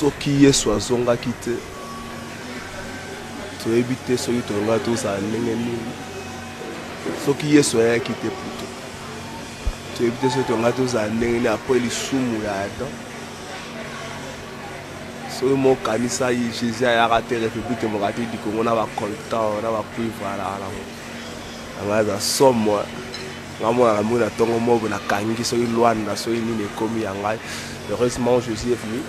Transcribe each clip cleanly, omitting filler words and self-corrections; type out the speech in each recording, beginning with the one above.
soki Yesu azongaki te toyebi te soki tolonga tozala ndenge nini soki Yesu ayaki te puto toyebi te soki tolonga tozala ndenge nini apres lisumu ya Adam soki mokanisa ye Jésus ayaka te République démocratique du Congo na bacoltan na bacuivre alaka nango aza somo ngamona namoni na ntongo moko nakangi soki Lwanda soki nini ekomi ya ngai heureusement Jésus est venu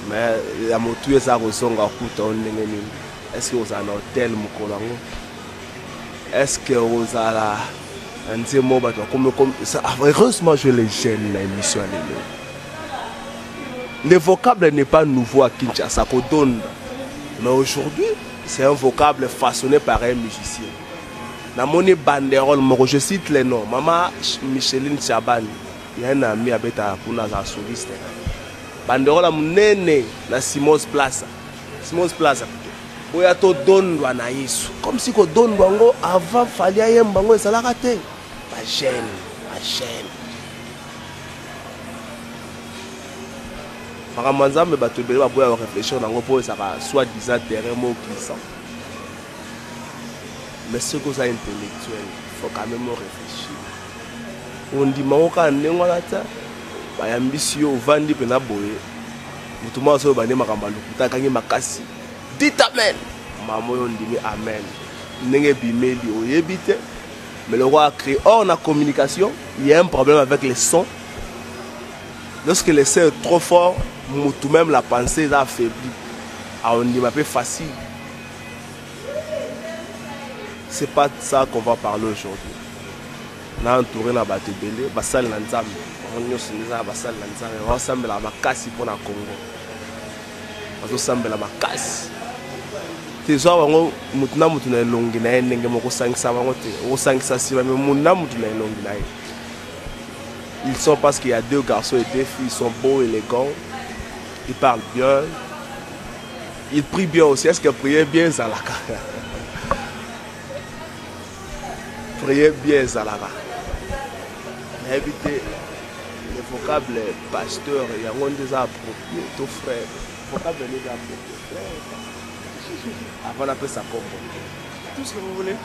mais ya motu eza kozonga kuta ndenge nini est-ce que ozala na hotel mokolo yango est-ce que ozala nzemo bato bakomi heureusement je les gêne na émission ya lelo. Le vocable n'est pas nouveau à Kinshasa, mais aujourd'hui c'est un vocable façonné par un musicien. Dans mon banderole, je cite les noms. Maman Micheline Chaban, il y a un ami avec un soliste. Banderole nene na Simos Plaza. Simos Plaza. Où il y a tout don na Yesu. Comme si ko don bango avant fallait y bango et ça l'a raté. Ma chaîne, ma chaîne. Makamazambe bato bele ba boya réfléchir nango po ça soit disant terrain mot glissant. Mais ce que ça intellectuel, faut quand même réfléchir. On dit maoka ndengona ta ba ambisio vandi pena boye. Mutuma so bande makamba lukuta kangi makasi. Dites amen. Maman on dit amen. Ndenge bimeli oyebite. Mais le roi a créé or na communication, il y a un problème avec les sons. Lorsque le son est trop fort, tout même la pensée est affaiblie. On dit un peu facile. C'est pas ça qu'on va parler aujourd'hui. On a entouré la bataille belé, basal nanzam. On y a basal nanzam. On ressemble à ma casse pour la Congo. On ressemble à ma casse. Tes gens mutuna mutuna longi na ndenge moko sangisa bangote. O sangisa si mais mutuna mutuna longi na. Ils sont parce qu'il y a deux garçons et deux filles, ils sont beaux, élégants, ils parlent bien, ils prient bien aussi. Est-ce que prier bien Zalaka? Prier bien Zalaka. Évitez le vocable pasteur, il y a un des appropriés, tout frère. Le vocable des appropriés. Avant d'appeler ça comme tout ce que vous voulez.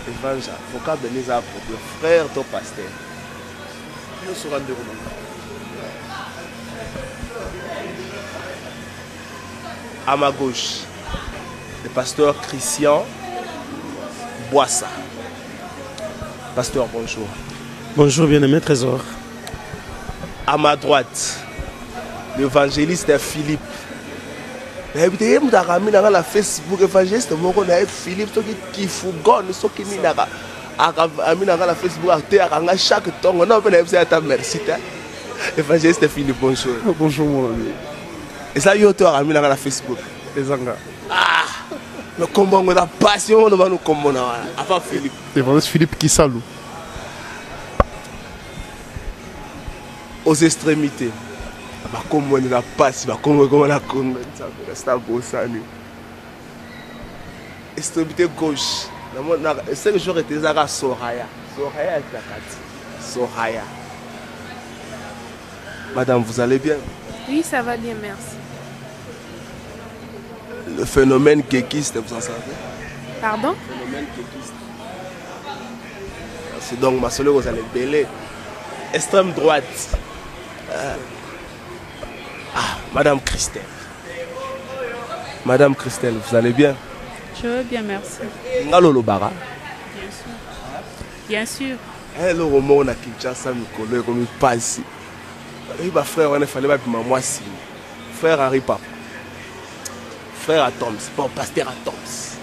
Évangile, vocable des appropriés. Frère, ton pasteur. Nous serons déroulés. À ma gauche, le pasteur Christian Boissa. Pasteur, bonjour. Bonjour, bien-aimé Trésor. À ma droite, l'évangéliste Philippe. Vous avez la Facebook évangéliste, Philippe, qui fougonne, qui qui la Facebook chaque temps. On a merci. Évangéliste Philippe, bonjour. Bonjour, mon ami. Et ça, il y a la Facebook. Les Angas. Ah! Le combat, on a passion, on va nous combattre. Avant Philippe. Évangéliste Philippe qui salue. Aux extrémités. Comme on a passé, comme on a combattu. C'est un beau salut. Extrémité gauche. C'est que j'aurais été à Soraya. Soraya est la carte. Soraya. Madame, vous allez bien? Oui, ça va bien, merci. Le phénomène kékiste, vous en savez? Pardon? Le phénomène kékiste. C'est donc ma soeur, vous allez bêler. Extrême droite. Madame Christelle. Madame Christelle, vous allez bien? Je vais bien, merci. Ngalolo bara. Bien sûr. Bien sûr. Le roman on a Kinshasa Mikolo comme il passe. Il va frère on a fallu pas moi si. Frère Harry Papa. Frère Atoms, pas pasteur Atoms.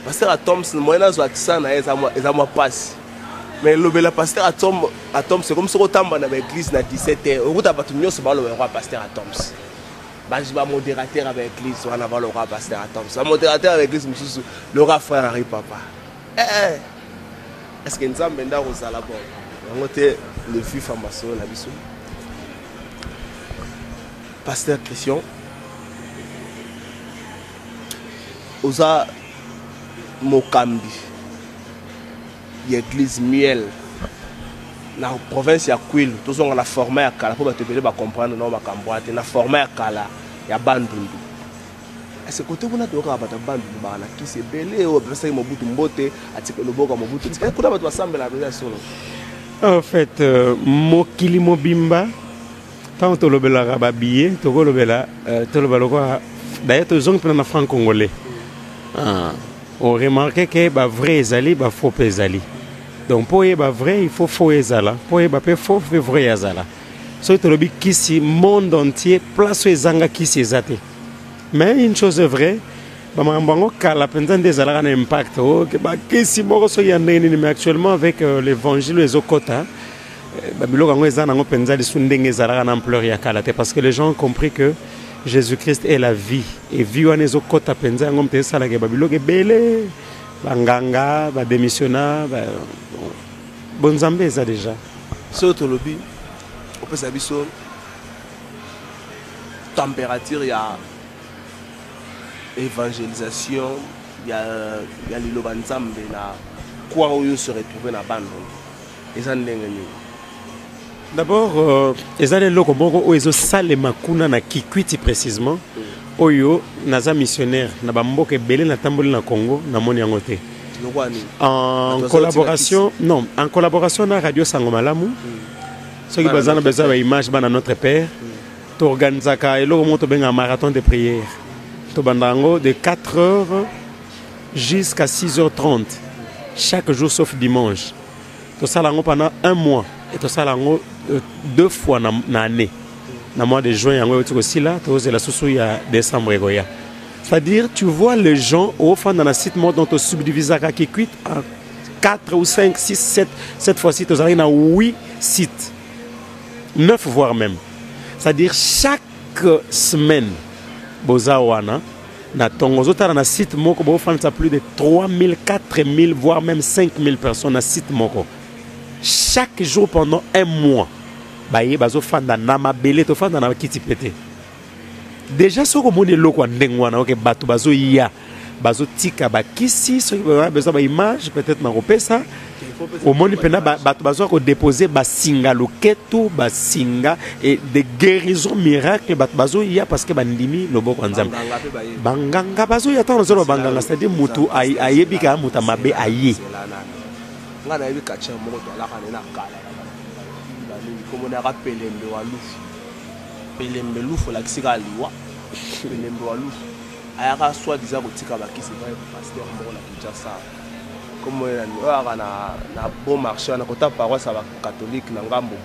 Pasteur Atoms moyen zo accent na eza moi passe. Mais le pasteur Atoms c'est comme si on tamba dans l'église na 17h. Au ta batu nyos ba le roi pasteur Atoms. Je vais modérateur avec l'église, on va le roi pasteur Atoms. Le modérateur avec l'église, le roi frère Harry Papa. Est-ce que nous sommes bien dans la bonne? On était le vieux pharmacien, la mission. Pasteur Christian. Osa Mokambi. L'église Miel. na province ya Kwilu tozonga na format ya kala po bato ebele comprendre na makambo te na format ya kala ya Bandundu. Est-ce que kuna toka bato Bandundu bana kisi ebele o pesa Mobutu Mbote atike loboko Mobutu tika kuna bato basambela pesa solo. En fait, mokili mobimba tant tolobela ba billet tokolobela tolobala d'ailleurs tozonga pena na franc congolais. On remarque que ba vrai ezali ba faux ezali. Donc pour y vrai il faut faux ezala, pour y faux vrai ezala. So tolobi kisi monde entier place ezanga kisi ezate. Mais une chose est vraie, ba mambango kala penza ndezala un impact que ba kisi moko so yandeni mais actuellement avec l'évangile les okota ba biloko ngo ezana ngo penza li sundenge ezala na ampleur ya kala parce que les gens ont compris que Jésus-Christ est la vie et vie wana ezokota penza ngo mtesa la ke ba biloko belé banganga ba démissionnant bon Nzambe eza déjà so tolobi on peut savoir so température ya évangélisation ya liloba Nzambe na quoi oyo se retrouver na bande eza ndenge ni d'abord ezali eloko moko oyo ezosalema kuna na Kikwiti précisément oyo naza missionnaire na bamboka ebele na tamboli na Congo na moni yango te en collaboration non en collaboration na Radio Sango Malamu ceux qui bazana besoin ba image bana notre père to organizaka eloko moto benga marathon de prière to bandango de 4h jusqu'à 6h30 chaque jour sauf dimanche to salango pendant un mois et to salango 2 fois na année na mois de juin yango yoti aussi là to la susu ya décembre goya. C'est-à-dire tu vois les gens au fond dans la site mode dont on subdivise à Kikwit en 4 ou 5 6 7 cette fois-ci tu as 8 sites 9 voire même. C'est-à-dire chaque semaine bozawana na tongo zotala na site moko bo fanda plus de 3000 4000 voire même 5000 personnes na site moko. Chaque jour pendant un mois baye bazo fanda na mabele to fanda na kiti pété. Déjà ce que moni loko ndengwana OK bato bazo ya bazo tika ba kisi so besoin ba image peut-être na kopesa au moni pena bato bazo ko déposer ba singa loketo ba singa et des guérisons miracles bato bazo ya parce que bandimi loboko nzambe banganga bazo ya tant zo banganga c'est-à-dire mutu ayebika muta mabe aye ngana yebika cha moko to la kana na kala comme on a rappelé le walufu pelembe lufu la kisika liwa pelembe walufu ayaka soit disant kotika bakisi ba pasteur moko la Kinshasa comme on na bon marché na kota paroisse ba catholique na ngambo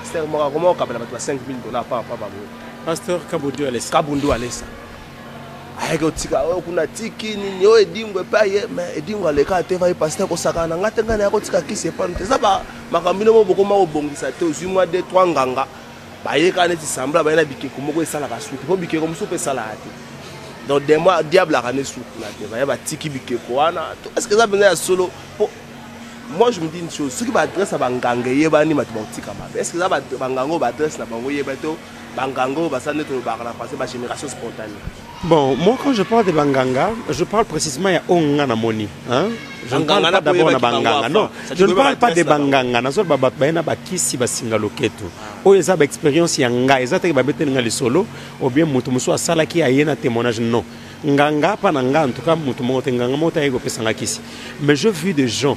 pasteur moko comment kapela ba $5000 par papa pasteur Kabundu Alessa ayaka tika kuna tiki ni yo edingwe pa ye mais edingwe aleka te va pasteur ko sakana ngate ngana yako tika kisi pa nteza ba makambino mo boko ma obongisa te ozwi mwa 2-3 nganga bayeka neti sambla bayena bikeko moko esala ka suki po bikeko musupe sala ate donc des mois diable a rané suki na te bayeba tiki bikeko wana est-ce que ça benza ya solo moi je me dis une chose ceux qui va adresse à banganga yebani matu batika mabe est-ce que ça va bangango ba adresse na bango yebato bangango basane to ba na passer ba génération spontanée. Bon, moi quand je parle de banganga, je parle précisément ya onga na moni, hein? Je ne parle pas d'abord de banganga, non. Je ne parle pas de banganga, na so ba bayena ba kisi ba singa loketo. O eza ba expérience ya nga, eza te ba betenga li solo, ou bien mutu muso asala ki ayena témoignage non. Nganga pa na nga en tout cas mutu mo nganga mo ta yego pesanga kisi. Mais je vu des gens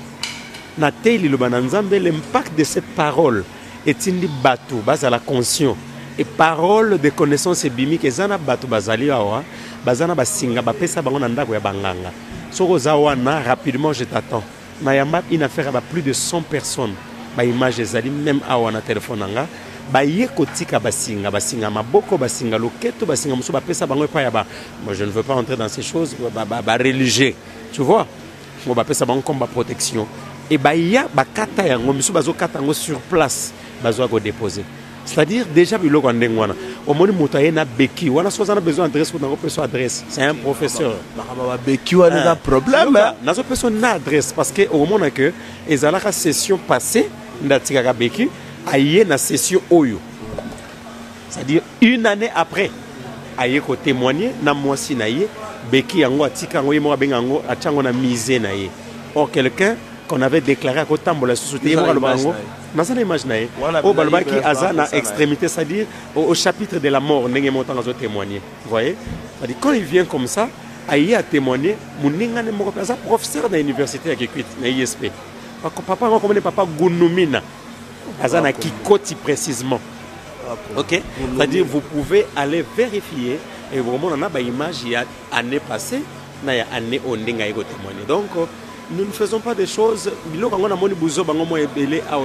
na teli lo bananzambe l'impact de cette parole est indi bato bazala conscient. Et parole de connaissance bimique ezana bato bazali awa bazana basinga bapesa bango na ndako ya banganga soko zawana rapidement je t'attends na yamba une affaire à plus de 100 personnes ba image ezali même awa na téléphone nga ba yekotika basinga maboko basinga loketo basinga muso bapesa bango pa ya ba moi je ne veux pas entrer dans ces choses ba religieux tu vois mo bapesa bango comme ba protection et ba ya bakata yango muso bazokata yango sur place bazo ko déposer. C'est-à-dire déjà biloko ndengwana omoni moto ayena beki wana soza na besoin adresse ko nango peso adresse c'est un professeur makama beki wana na problème nazo peso na adresse parce que au moment que ezalaka session passée ndatika ka beki aye na session oyo c'est-à-dire une année après aye ko témoigner na moisi na ye beki yango atika yango yemo benga yango atango na misé na ye or quelqu'un qu'on avait déclaré à Kotambola société dans une image au Balbaki Azana extrémité, c'est-à-dire au chapitre de la mort, n'est montant à témoigner. Vous voyez? C'est-à-dire quand il vient comme ça, il a témoigné, mon professeur de l'université à Kikwit, à ISP. Papa, on connaît papa Gounoumina, Azana Kikoti précisément. Ok? C'est-à-dire vous pouvez aller vérifier et vraiment on a une image il y a année passée, il y a année on a témoigné. Donc nous ne faisons pas des choses.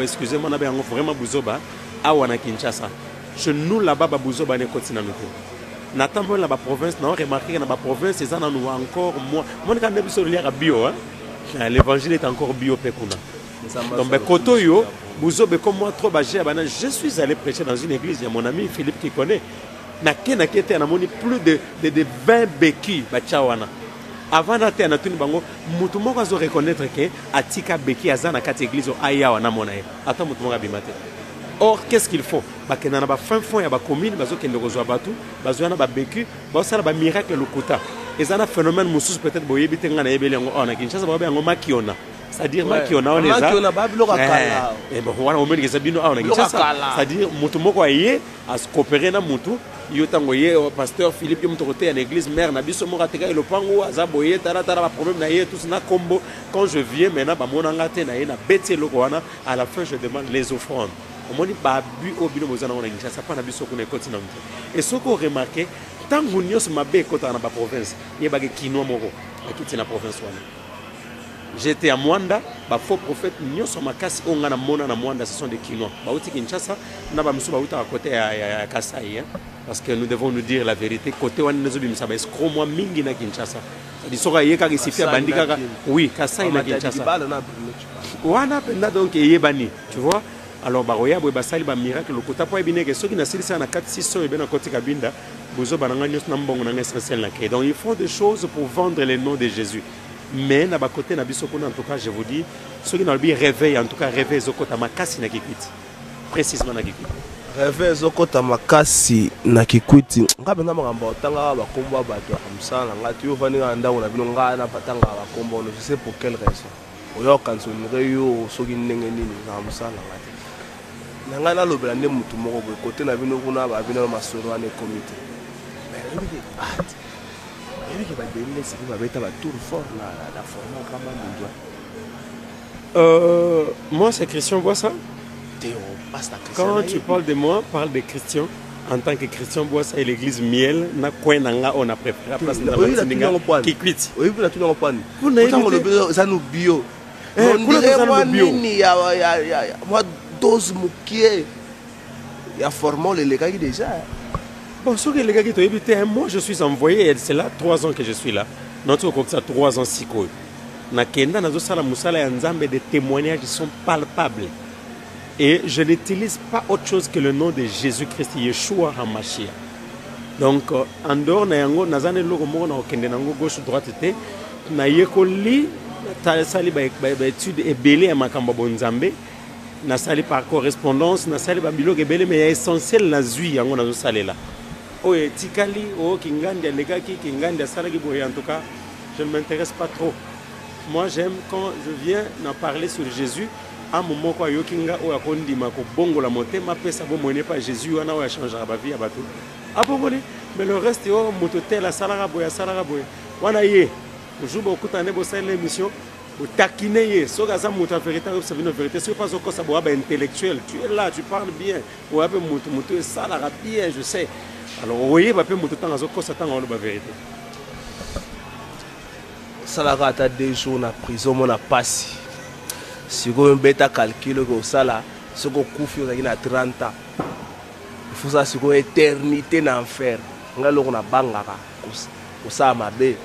Excusez-moi, vraiment Bouzoba, à Kinshasa. Chez nous là-bas, Bouzoba n'est pas continué. N'attends pas la province, non, remarquez que la province, c'est ça, nous encore moins. Moi, quand on est bio, l'évangile est encore bio. Donc, Kotoyo, Bouzoba, comme moi, trop bâgé, je suis allé prêcher dans une église, il y a mon ami Philippe qui connaît. Plus de 20 béquilles, avant d'aller à tout le monde, tout le monde va reconnaître que Atika Beki Azan a quatre églises aya wana monae. Attends, tout le monde a bimate. Or, qu'est-ce qu'il faut? Parce que dans la fin fond, il y a des communes, il y a des rejoints bateau, il y a des béquilles, il y a des miracles lokuta. Et ça a un phénomène moussous peut-être boyer bité ngana ebeli ngo ona Kinshasa ba ba ngo makiona. C'est-à-dire makiona on les a. Makiona ba bilo kakala. Et bon voilà, on met que ça bino ona Kinshasa. C'est-à-dire mutu moko aye à se coopérer na mutu. Yo tangoye pasteur Philippe yo mutoroté à l'église mère na biso moko ateka le pango azaboye tara ba problème na ye tous na combo. Quand je viens maintenant ba monanga te na ye na beti loko wana, à la fin je demande les offrandes. On dit ba bu au bino bozana ona Kinshasa pas na biso ko na continent. Et ce qu'on remarqué tant que nous sommes dans la province, il y a des Kinois moraux qui la province. J'étais à Mwanda, les faux prophètes, nous sommes à Kassi, on a Mwanda, ce sont des Kinois. Bauti Kinshasa, nous avons à côté à Kasaï, parce que nous devons nous dire la vérité. Côté où nous sommes, c'est trop moins mingi na Kinshasa. C'est-à-dire qu'il y a des gens oui, Kasaï na Kinshasa. Wana penda donc yebani, tu vois. Alors baroya boy basali ba miracle le kota po ebine que ceux qui na silisa na 4-6 et bien na côté kabinda bozo bananga nyos na mbongo na essentiel na donc ils font des choses pour vendre le nom de Jésus. Mais na ba côté na biso en tout cas je vous dis ceux qui na bi réveil en tout cas réveil zokota makasi na Kikwiti précisément na Kikwiti réveil zokota makasi na Kikwiti ngabe na makambo tanga ba kombo bato amsana ngati yo vani ndango na bino ngana patanga ba kombo je sais pour quelle raison oyo kansonire yo soki ndenge nini na amsana ngati nanga na lobela nde mutu moko boye côté na bino kuna ba bino masolo ane comité mais ba délile c'est ba beta ba tour fort la format kama ndwa moi c'est Christian Boissa. Théo passe la Christian. Quand tu parles de moi, parle de Christian en tant que Christian Boissa et l'église Miel na kwenanga on a préparé la place na Kikwiti. Kikwiti. Oui, vous la tout en panne. Vous n'avez pas ça nous bio. On dirait moi nini ya moi dose moukier. Il y a formé les gars déjà. Bon, sur les gars qui t'ont évité, moi je suis envoyé, c'est là 3 ans que je suis là. Notre coq ça 3 ans si quoi. Na kenda na zo sala musala ya nzambe des témoignages qui sont palpables. Et je n'utilise pas autre chose que le nom de Jésus-Christ, Yeshua HaMashiach. Donc en dehors na yango nazane logo moko na okende nango gauche droite te na yekoli ta sali ba étude ebele ya makambo bonzambe. Na sali par correspondance, na sali ba biloko ebele mais essentiel na zui yango na zo salela. Oye tikali o kingandi alekaki kingandi salaki boye en tout cas, je ne m'intéresse pas trop. Moi j'aime quand je viens d'en parler sur Jésus, à un moment quoi yokinga o akondima ko bongo la motema pesa bo moné pas Jésus wana o changera ba vie abato. Abomone, mais le reste o mototel la salara boye wana ye. Ojuba okutane bo sala l'émission. Taquiner, ce que ça montre en vérité, c'est une vérité. Ce n'est pas encore ça, intellectuel. Tu es là, tu parles bien. Ou un peu monter ça, la bien, je sais. Alors, vous voyez, un peu monter temps, ça t'en la vérité. Ça la rate à 2 jours en prison, on a passé. Si vous avez un bêta calcul, ça là, ce qu'on couvre, vous avez 30 ans. Il faut ça, c'est une éternité en enfer. On a le bangara, ça m'a bé.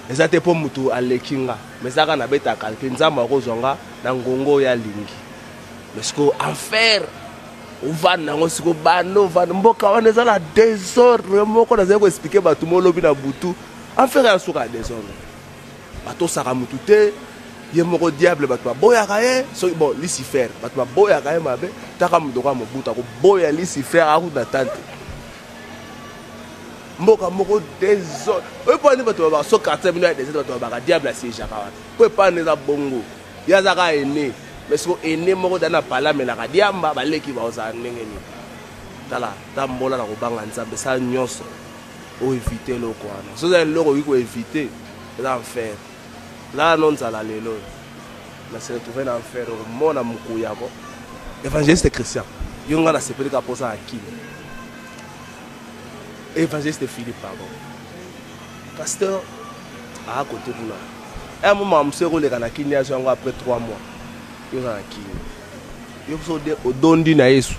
Eza te po mutu alekinga mais ça kana beta kalpe nzamba kozonga na ngongo ya lingi parce que enfer uvana ngosiko bano vana mboka wana za la désordre moko na zeko expliquer ba tout molobi na butu enfer ya suka désordre bato saka mutu te ye moko diable bato boya kae so bon Lucifer bato boya kae mabe taka mudoka mobuta ko boya Lucifer a ku na tante mboka moko désordre. Oye pas ne bato ba so quartier bino ya désordre bato ba diable si jaka wana. Oye pas ne za bongo. yazaka aîné mais ce aîné moko dana pala mais la kadiamba baleki ba oza ndenge ni tala tambola na kobanga nzambe ça nyonso o éviter loko wana so za loko iko éviter là enfer là non za la lelo na se retrouver en enfer mona mukuya ko évangéliste Christian yonga na sepeli ka posa akili évangéliste Philippe pardon pasteur à côté de là un moment monsieur roleka na kinia yango après 3 mois yonga na kini yo so de odondi na Yesu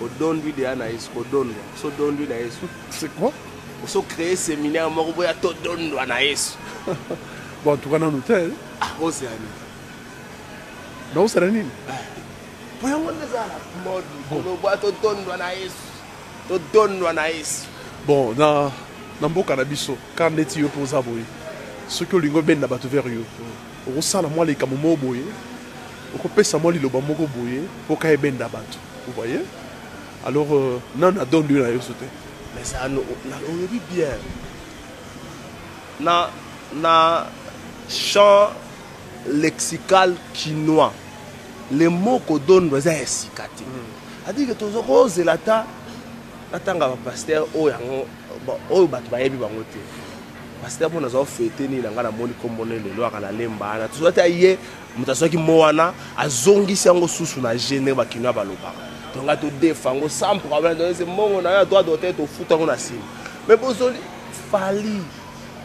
odondi de na Yesu odondo so dondi na Yesu c'est quoi so créer séminaire moko boya to dondo na Yesu bon tu kana hôtel ah oseani non c'est rien boya ngonde za mode kono boya to dondo na Yesu to dondo na Yesu bon na mboka na biso quand neti yo poza boye ce que lingo benda bato vers yo okosala mwa likambo moko boye okopesa mwa liloba moko boye po ka ebenda bato vous voyez alors non na dondo na yo sote mais ça on le vit bien na champ lexical chinois les mots que donne doit être sikati a dit que tous rose la ta atanga ba pasteur o yango o bato ba yebi bango te pasteur pour nous fêter ni langa na moni kombone lelo akala lemba na tout ça ye mutaso ki moana azongi sango susu na gene ba kinwa ba loba donc a to défango sans problème donc c'est mongo na droit d'hôtel to futa ko na sim mais bozoli fali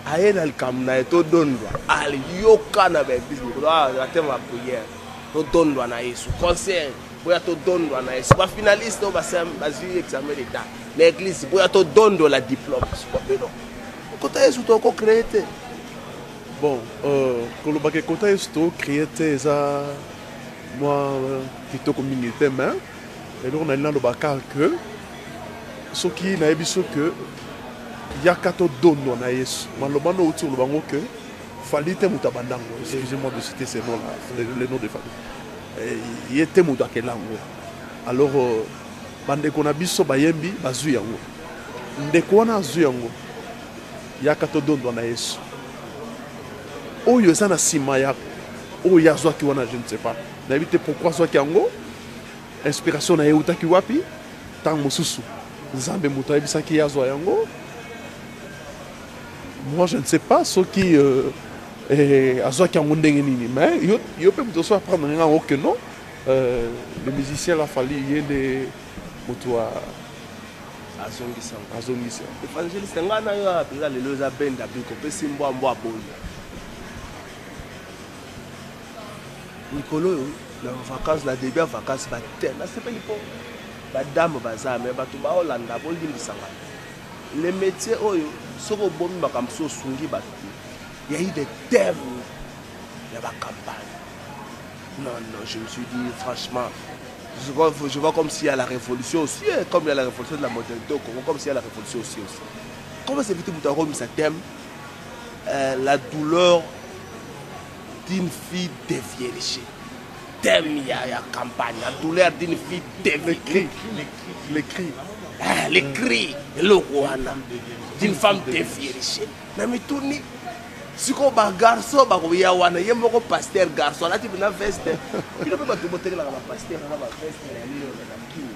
aena le kamna to dondwa ali yoka na ba église ko la thème la prière to dondwa na Yesu concert boya to dondwa na Yesu ba finaliste ba bazi examen d'état l'église boya to dondo la diplôme mais non kota Yesu to ko créer bon kolobake kota Yesu to créer eza moi kitoko mingi te mais et donc on a le bacal que ce qui n'a pas que yaka to dondo na Yesu maloba no uti lo bango que falite mutabandango excusez-moi de citer ces noms là les noms de famille yete mutakelango alors bande ko na biso bayembi bazu yango ndeko na azu yango yaka to dondo na Yesu oyo za na sima ya oyo yazwa ki wana je ne sais pas na éviter pourquoi soit yango inspiration na eutaki wapi tant mosusu nzambe moto ayebisaki yazwa yango moi je ne sais pas ce qui azwaki yango ndenge nini mais yo pe moto so apprendre ngango que non le musicien la fali yende moto azongisa évangéliste ngana yo apela lelo za benda biko pe simbo ambo aboli Nicolo la vacances la début vacances ba tellement c'est pas lipo ba dame baza mais ba to ba Hollanda bo limbisanga les métiers oyo soko bomi ba kamso sungi ba il y a eu des thèmes de la campagne non je me suis dit franchement je vois comme s'il y a la révolution aussi comme il y a la révolution de la modernité comme s'il y a la révolution aussi comment c'est vite pour ta ça thème la douleur d'une fille déviergée thème il y a campagne la douleur d'une fille déviergée les cris le roi d'une femme déviergée mais tout ni si ko ba garçon ba ko ya wana ye moko pasteur garçon là tu na veste il peut pas te montrer la pasteur na ba veste na lilo na kini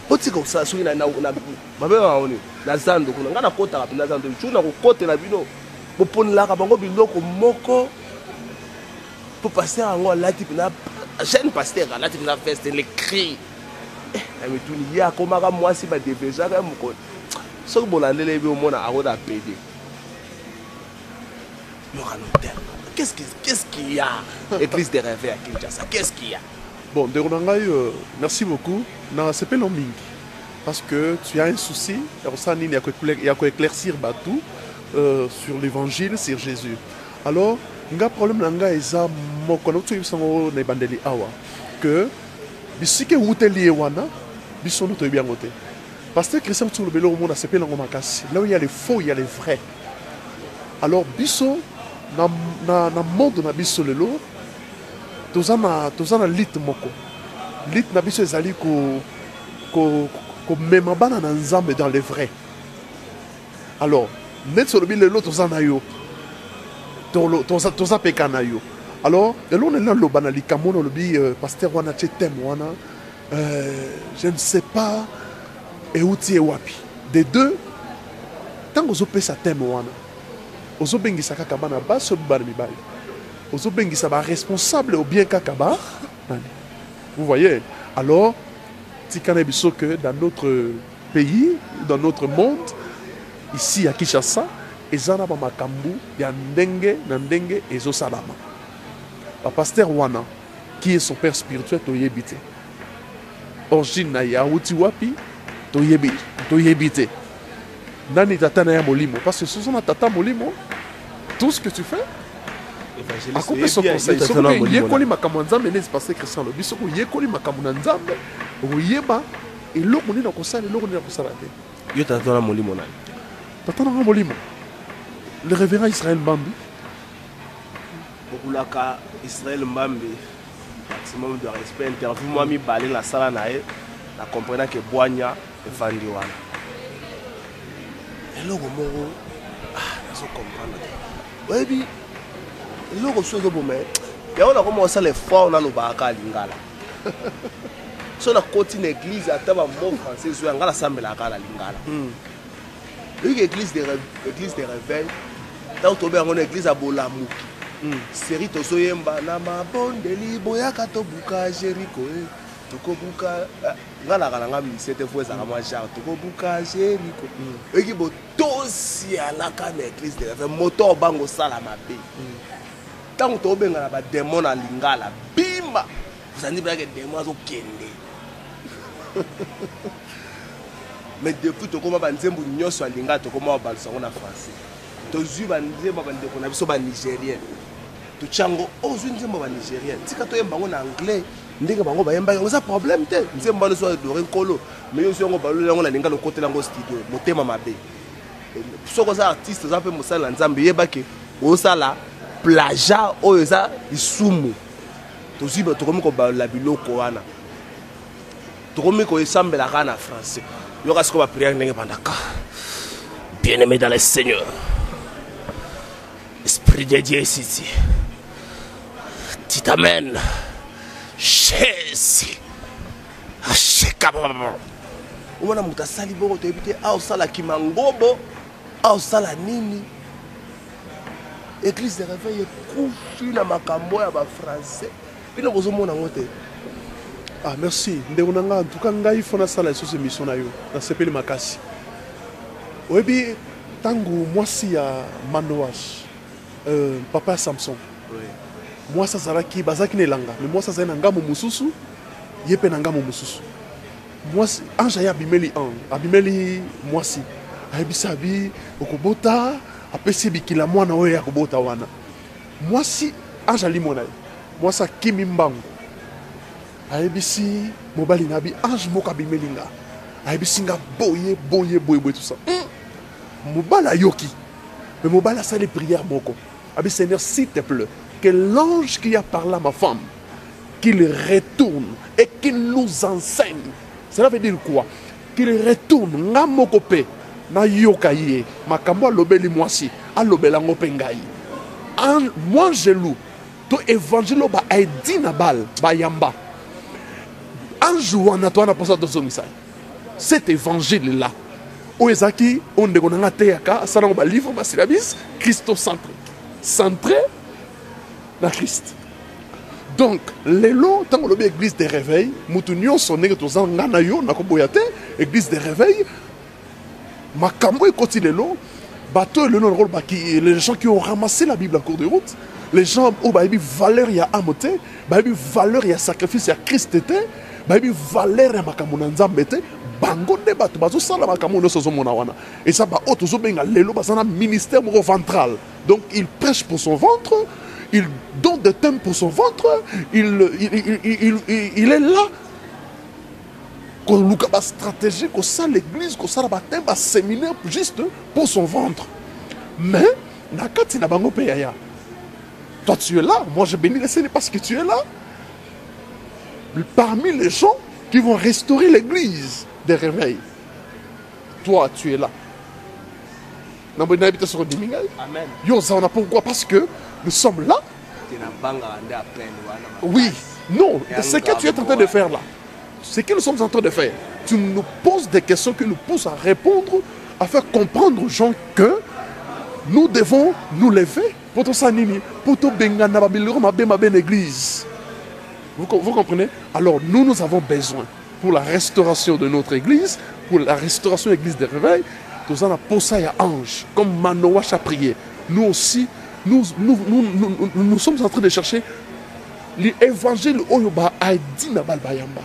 poti ko sa so na ba be waoni na zando kuna ngana kota ka na zando chuna ko kote na bino bo poni la ka bango biloko moko pour pasteur ngo là tu na jeune pasteur là tu na veste les cris mais tout ni ya ko maka mwasi ba deveja ka moko so ko bolandele bi o mona a roda pd qu'est-ce qu'il y a église des rêves à Kinshasa qu'est-ce qu'il y a bon de merci beaucoup na c'est pas mingi parce que tu as un souci il y a quoi éclaircir batou sur l'évangile sur Jésus alors nga problème nanga eza moko na tu bisango na bandeli awa que bisike wuteli wana bisono to bien côté parce que Christian tout le belo au monde c'est pas lango makasi là où il y a les faux il y a les vrais alors biso na monde na biso lelo tozana lit moko lit na biso ezali ko mema bana na nzambe dans les vrais alors net sur le lelo tozana yo toza peka na yo Alors, on est là, le banalikamon, le pasteur wana thème wana, je ne sais pas, et outi et wapi. Des deux, tant que vous sa thème wana, vous bengi sa kakaba na bas sur le mibali. Vous bengi sa responsable ou bien kakaba. Vous voyez? Alors, tikana biso que dans notre pays, dans notre monde, ici à Kinshasa, ezana ba makambu ya ndenge na ndenge ezo salama. Le pasteur wana, qui est son père spirituel, toyebite. Origine na ya uti wapi, toyebite. Nani tata na ya molimo, parce que ce sont tata molimo, tout ce que tu fais, à couper son conseil. Ce que yekoli makambu nzambe n'est pas Christian lobi, ce que yekoli makambu nzambe, oyeba et l'autre ni na kosala, l'autre ni na kosala te. Yo tata na molimo na. Tata na molimo. Le révérend Israël Mbambi. Bokulaka Israël Mbambi, maximum de respect, interview moi mi balé la sala nae, na comprenant que Boanya est fandi wana. Et là moko je comprendre. Ouais bi loko sozo bomé. Ya on a commencé les fois on a no baka lingala. So na côté l'église ata ba mot français so ngala sambela kala lingala. L'église des réveils, dans une église à Bolamuki. Série Tosoyemba, Nama Bondeli, Boyaka Tobuka, Jericho, Tokobuka, Galaranga, c'était fois à moi, Tokobuka, Jericho. Et qui est aussi à la canne église des réveils, moto bango salamabe. Tant que tu as des démons à Lingala, bimba, vous avez dit que des démons au Kende. Mais depuis que tu as dit que tu as dit que tu as français. Tu as dit que tu as dit nigérien. Tu as dit que tu as nigérien. Si tu as dit anglais, tu as un problème. Tu as dit que tu as dit mais tu as dit que tu as côté de studio. Tu as dit que tu as artiste, tu as dit que tu as plagiat ou isumu. Tu as dit que tu as la biloko wana. Tu as dit que tu as français. Il y aura ce qu'on va prier avec bien-aimé dans le Seigneur. Esprit de Dieu est ici. Tu t'amènes. Jésus. On a muta salibo to ebite a osala kimangobo a osala nini. Église de réveil est couchée na makambo ya ba français. Bino bozomona ngote. Ah, merci. En tout cas, il faut que ça soit émission na sepeli makasi. Oyebi tangu mwasi ya Manouach, papa Samson. Oui. Moi ça zalaki bazaki nelanga, mais moi ça zali na ngamo mususu, yepe na ngamo mususu. Moi anja ya abimeli mwasi. Ayebisabi okobota, apesi bikila mwana oyo ya kobota wana. Mwasi anja limona. Moi ça kimi mbangu. Aebisi mobali nabi ange moka bimelinga aebisi nga boye tout ça mobala yoki mais mobala ça les prières moko abi Seigneur s'il te plaît que l'ange qui a parlé à ma femme qu'il retourne et qu'il nous enseigne. Cela veut dire quoi? Qu'il retourne nga moko pe na yoka ye makambo lobeli mwasi alobela ngope ngai moi je loue to évangile ba aidi na bal ba yamba. En jouant à toi, cet évangile-là, où est-ce on a un livre, christocentrique, centré dans Christ. Donc, les lots, tant que l'église des réveils, nous sommes l'église des réveils, Makambo et Koti les lots, bateau les gens qui ont ramassé la Bible à cours de route, les gens où il y a valeur, il y a amoté, il y a valeur, il y a sacrifice, il y a Christ était. Baby valeur makambo na nzambe te bango de bato bazo sala makambo no sozo mona wana et ça ba auto zo benga lelo bazana ministère moko ventral donc il prêche pour son ventre il donne des thèmes pour son ventre il est là ko luka ba stratégie ko ça l'église ko ça ba thème ba séminaire juste pour son ventre mais na kati na bango pe ya toi tu es là moi je bénis le Seigneur parce que tu es là. Parmi les gens qui vont restaurer l'église des réveils, toi tu es là. Amen. Pourquoi? Parce que nous sommes là Oui, non, ce que tu es en train de faire là, ce que nous sommes en train de faire, tu nous poses des questions qui nous poussent à répondre, à faire comprendre aux gens que nous devons nous lever pour tout ça, pour tout l'église. Vous comprenez? Alors nous avons besoin, pour la restauration de notre église, pour la restauration de l'église de réveil, nous avons pour ça il y a ange, comme Manoach a prié. Nous aussi, nous sommes en train de chercher l'évangile Oyoba Aidi Nabal Bayamba.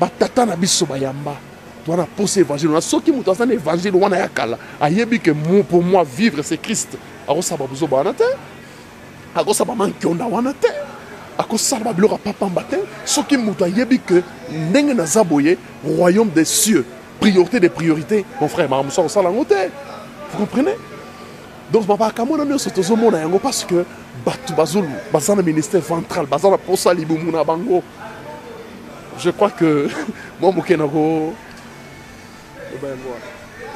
Batata Nabiso Bayamba. Tu as posé l'évangile. On a ceux qui m'ont donné l'évangile. On a yakala. Ayebi que pour moi vivre c'est Christ. Alors ça va vous banate. Alors ça va manquer on a wanate. Alors ça va bloquer papa matin. Ceux qui m'ont ayebi que n'engue nazaboye royaume des cieux. Priorité des priorités. Mon frère, ma moussa on s'en langote. Vous comprenez? Donc papa comment on a ce tout monde yango parce que batu bazulu bazana ministère ventral bazana posa libumuna bango. Je crois que moi mokenako.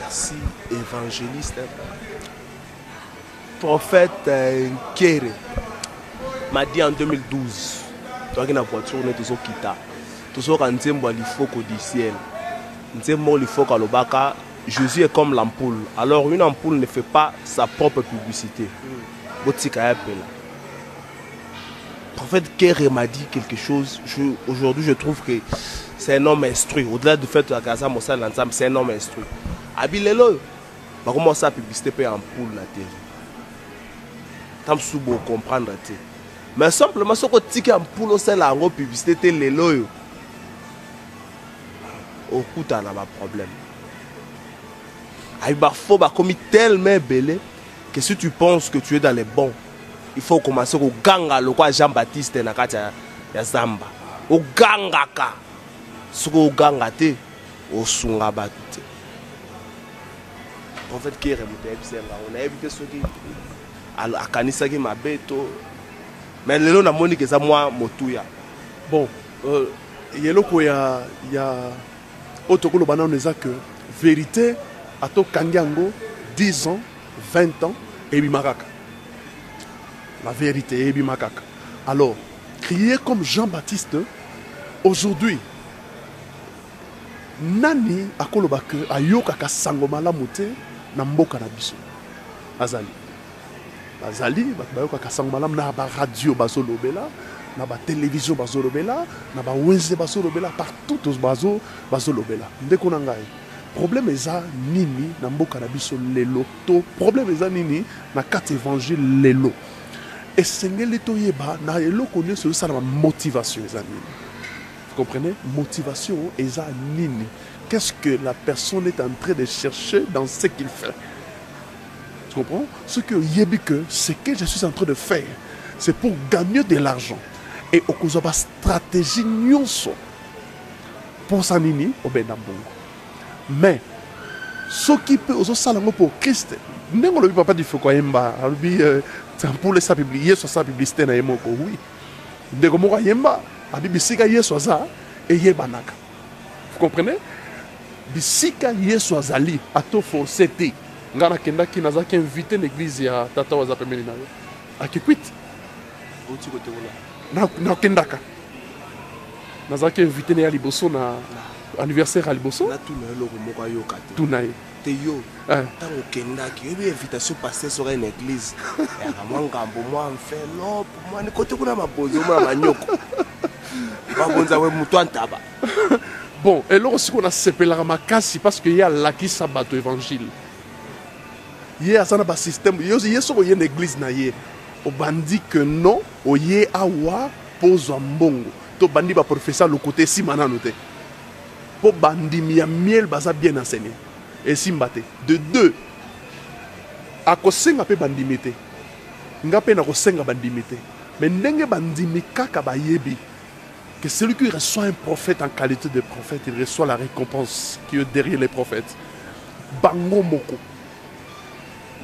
Merci, évangéliste. Prophète Kéré m'a dit en 2012, toi qui n'as pas voiture, on est tous au Kita. Tous au Kanzembo, il faut qu'au ciel. Nzembo, il faut qu'à l'Obaka, Jésus est comme l'ampoule. Alors une ampoule ne fait pas sa propre publicité. Prophète Kéré m'a dit quelque chose. Aujourd'hui, je trouve que c'est un homme instruit. Au-delà du fait que c'est un homme instruit. Abilelo, bah comment ça publicité peut ampoule la terre. Tant que vous comprendre. Mais simplement, ce que tu as ampoule, c'est la publicité lelo. Au coup, tu as un problème. Il faut comme tellement belé que si tu penses que tu es dans les bons, il faut commencer au ganga, le quoi Jean-Baptiste Nakata ya Zamba. Au ganga ka. Ce au ganga te, au sunga batute. En fait, qui est on a évité ce qui a kanisa qui m'a beto. Mais le long na moni que ça moi motuya. Bon, il y a autokolo bana on que vérité à to kangango 10 ans, 20 ans et bimakaka. La vérité et bimakaka. Alors, crier comme Jean-Baptiste aujourd'hui nani akoloba que ayoka ka sangoma la moté na mboka na biso. Azali bayoka ka sangoma na ba radio bazolobela, na ba télévision bazolobela, na ba wenze bazolobela partout tous bazolobela. Ndeko na ngai. Problème eza nini na mboka na biso lelo to problème eza nini na quatre évangile lelo. Et sengeli to yeba na elo connaît sur ça la motivation eza nini. Vous comprenez? Motivation eza nini. Qu'est-ce que la personne est en train de chercher dans ce qu'il fait? Tu comprends? Ce que yebike, ce que je suis en train de faire, c'est pour gagner de l'argent. Et au cause de la stratégie nyonso pour ça nini au benabongo. Mais ce qui peut aussi salango pour Christ, n'engo le papa du foko yemba, albi pour les publier sur sa publicité na yemoko oui. Ndeko moko yemba, abi bisika yeso za et yebanaka. Vous comprenez? Bisika yeso azali ato forcété. Ngana kenda ki nazaki invité l'église ya tata waza pemeli na yo. Akikwit. Oti kote wala. Na kendaka. Nazaki invité na liboso na anniversaire à Liboso. Là tout le monde a yoka. Tout naï. Te yo. Tant au Kenda qui y a une invitation passée sur une église. Et à moi ngambo moi en fait non pour moi ni côté kuna mabozo moi manyoko. Ba bonza we mutu antaba. Bon, et là aussi on a sepelé la makasi parce qu'il y a là qui sabato évangile. Il y a ça dans système, il y a sur une église na yé. Au bandi que non, au yé awa pose en bongo. To bandi ba professeur le côté si mananote. Pour bandi mia miel baza bien enseigné et simbate de deux a kosenga pe bandimete ngape na kosenga bandimete mais ndenge bandimi kaka bayebi que celui qui reçoit un prophète en qualité de prophète il reçoit la récompense qui est derrière les prophètes bango moko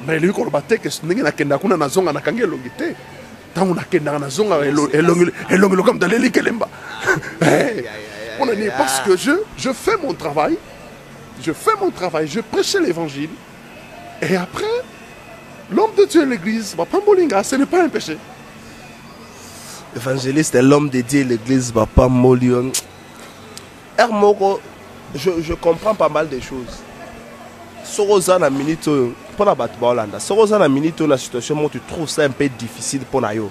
mais lui ko baté que ndenge na kenda kuna na zonga na kange longité tant on a kenda na zonga elongi comme dans les kelemba. Parce que je fais mon travail, je prêche l'évangile, et après, l'homme de Dieu et l'église, ce n'est pas un péché. Évangéliste est l'homme dédié à l'église, Papa Molion. Je comprends pas mal de choses. Soroza na minute pour la battre Hollande. Soroza na minute la situation où tu trouves ça un peu difficile pour nayo.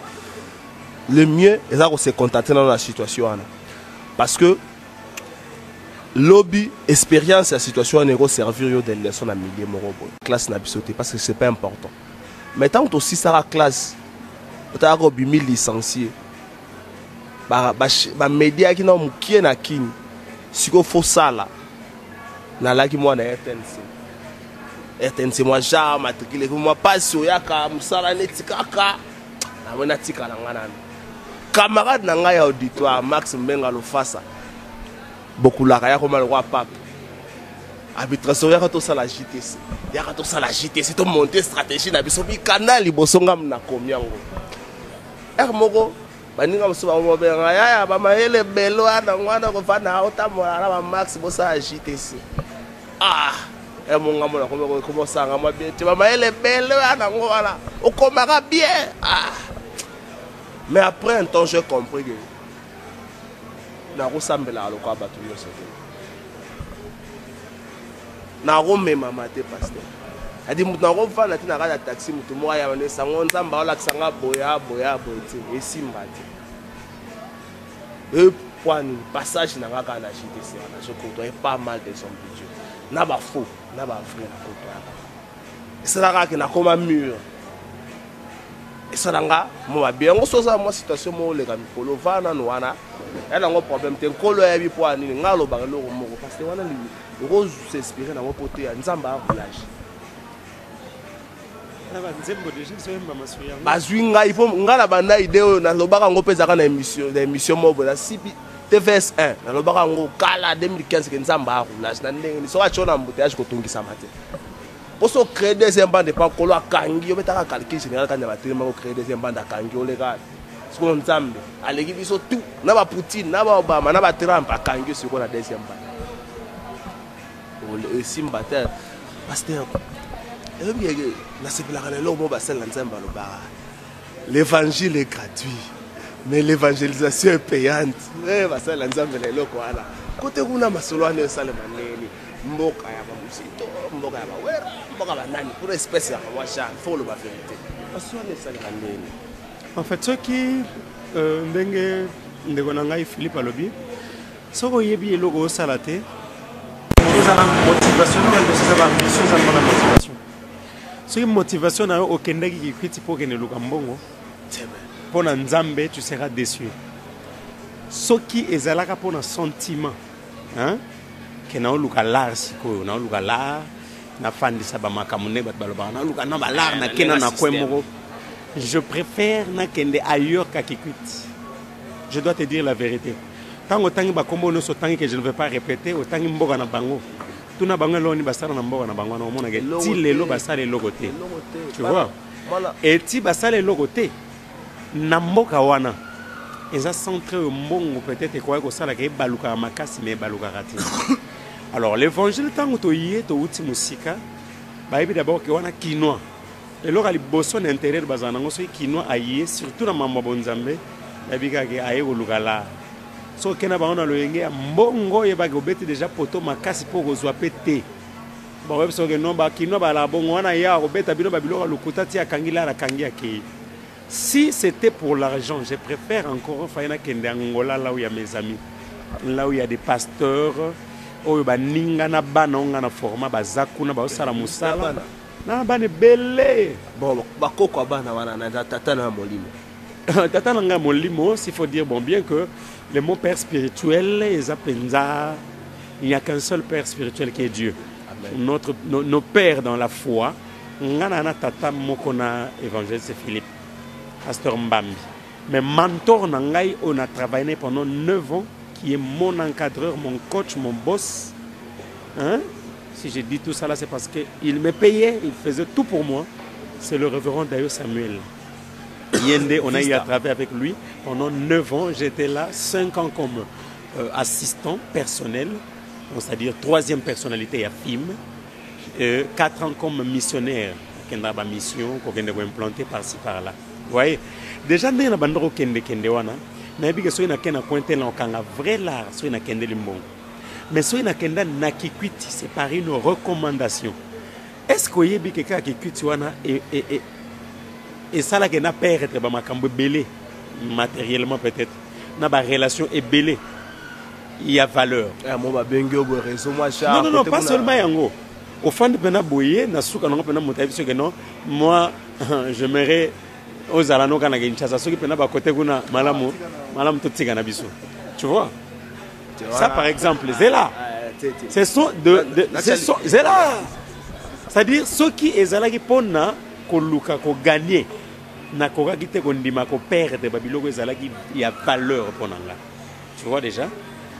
Le mieux est de se contenter dans la situation. Parce que lobby, expérience et la situation va servir de leçon à milliers de classe n'a pas parce que c'est pas important. Mais tant aussi ça la classe, tu as 8000 licenciés. Les médias qui n'ont pas na kini, si il faut ça là, na la qui moi na RTNC moi j'ai matriculé, moi pas sur yaka, musala netikaka, na moi na tika na ngana. Camarade na ngai auditoire Max Mbenga lo fasa. Beaucoup la kaya comme le roi pape. Arbitration ya to ça la JTC. Ya to ça la JTC to monter stratégie na biso bi canal libosonga na komyango. Moko baninga musuba mo benga ya ba maele belo ana ngwana ko fana otamona na ba Max bosa la JTC. Mon gars mo comment ça nga bien tu ba maele belo ana ngwana o komaka bien. Mais après un temps, j'ai compris que na ressemble à l'oka batu yo sote. Na rome mama te pasteur. Adi mutu na rofa na tina kala taxi mutu mo ya bane sango nzamba ola kisanga boya bote esimba te. E point passage na ngaka na JTC na je côtoie pas mal de hommes de Dieu. Na ba faux, na ba vrai na côtoie. Et c'est là que na comme un mur. Et ça là, moi bien, on se moi situation moi les gars, mikolo vana no wana, elle a un problème, t'es colo et puis pour ani, ngalo bagalo moko, parce que wana le rose s'inspirer na mon poté, nzamba village. Na ba nzembo déjà c'est même mama suya. Bazwinga il faut ngala banda idée na lobaka ngopeza kana émission mo bola sipi TVS 1, na lobaka ngo kala 2015 ke nzamba village na ndenge ni so ka chona embouteillage ko tungisa mate. Pour se créer deuxième bande de pancolo à Kangi, on peut faire un calcul général quand on va créer deuxième bande à Kangi, on les gars. Ce qu'on entend, à l'équipe, ils sont tout. N'a pas Poutine, n'a pas Obama, n'a pas Trump à Kangi, c'est qu'on a deuxième bande. Le Simbater, pasteur, l'évangile est gratuit, mais l'évangélisation est payante. Côté où on a ma solo, on est salemane. Mboka ya bamusito, mboka ya bawera, mboka banani pour espèce ya wacha, faut le la vérité. Parce que les salariés. En fait, ce qui ndenge ndeko nanga Philippe alobi, soko yebi eloko salate, ils ont la motivation de se faire ambition dans la motivation. Ce qui motivation na okendaki ki kwiti pour que ne lokambongo. Pour na nzambe tu seras déçu. Ce qui ezalaka pour un sentiment, hein? Que na oluka lar siko na oluka lar na fandisa ba makamune bat baloba na oluka na balar na kena na kwemoko. Je préfère na kende ailleurs qu'à Kikwit. Je dois te dire la vérité. Tant autant ba kombo no so tant que je ne vais pas répéter autant mboka na bango. Tuna bango loni basala na mboka na bango na omona ke ti lelo basala logoté. Tu vois? Et ti basala logoté na mboka wana. Eza centre mbongo peut-être quoi ko sala ke baluka makasi mais baluka rati. Alors l'évangile tant que tu to uti musika ba ebi d'abord que wana quinoa. Et lors ali bosso d'intérêt de bazanango so quinoa aye surtout na mambo bonzambe ba bika ke aye kolukala. So kena ba ona loyenge mbongo ye ba ko beti déjà poto makasi pour kozwa pété. Ba web so que non ba quinoa ba la bongo wana ya ko beta bino ba biloko lukuta ti akangila na kangia ke. Si c'était pour l'argent, je préfère encore faire une Angola là où il y a mes amis, là où il y a des pasteurs, où il y a des bana na format bazakuna ba osala musala. Na bane belé. Bon, bakoko bana wana na tata na molimo. Tata na molimo, s'il faut dire bon bien que le mot père spirituel, il n'y a qu'un seul père spirituel qui est Dieu. Amen. Nos pères dans la foi, ngana tata mokona évangéliste Philippe. Pasteur Mbambi. Mais mentor Nangai, on a travaillé pendant 9 ans, qui est mon encadreur, mon coach, mon boss. Hein? Si je dis tout ça là, c'est parce qu'il me payait, il faisait tout pour moi. C'est le révérend Dayo Samuel. Yende, on a eu à travailler avec lui pendant 9 ans. J'étais là, 5 ans comme assistant personnel, c'est-à-dire 3e personnalité à FIM, 4 ans comme missionnaire, qui a une mission, qu'on a implanté par-ci par-là. voyez déjà ndenge na bandako kende wana na yebi ke soki na kenda pointe là okanga vrai l'art soki na kende limbongo mais soki na kenda na kikwiti c'est par une recommandation est-ce que yebi ke ka kikwiti wana et ça là que na perdre ba makambo belé matériellement peut-être na ba relation est belé il y a valeur non pas seulement yango au fond de pena boyer na suka na pena motabi que non moi j'aimerais aux alano kana Kinshasa soki pena ba côté kuna malamu totika na biso tu vois ça par exemple zela ce sont zela c'est-à-dire ceux qui ezalaki pona ko luka ko gagner na ko gagite ko ndima ko perdre babiloko ezalaki il y a valeur ponanga tu vois déjà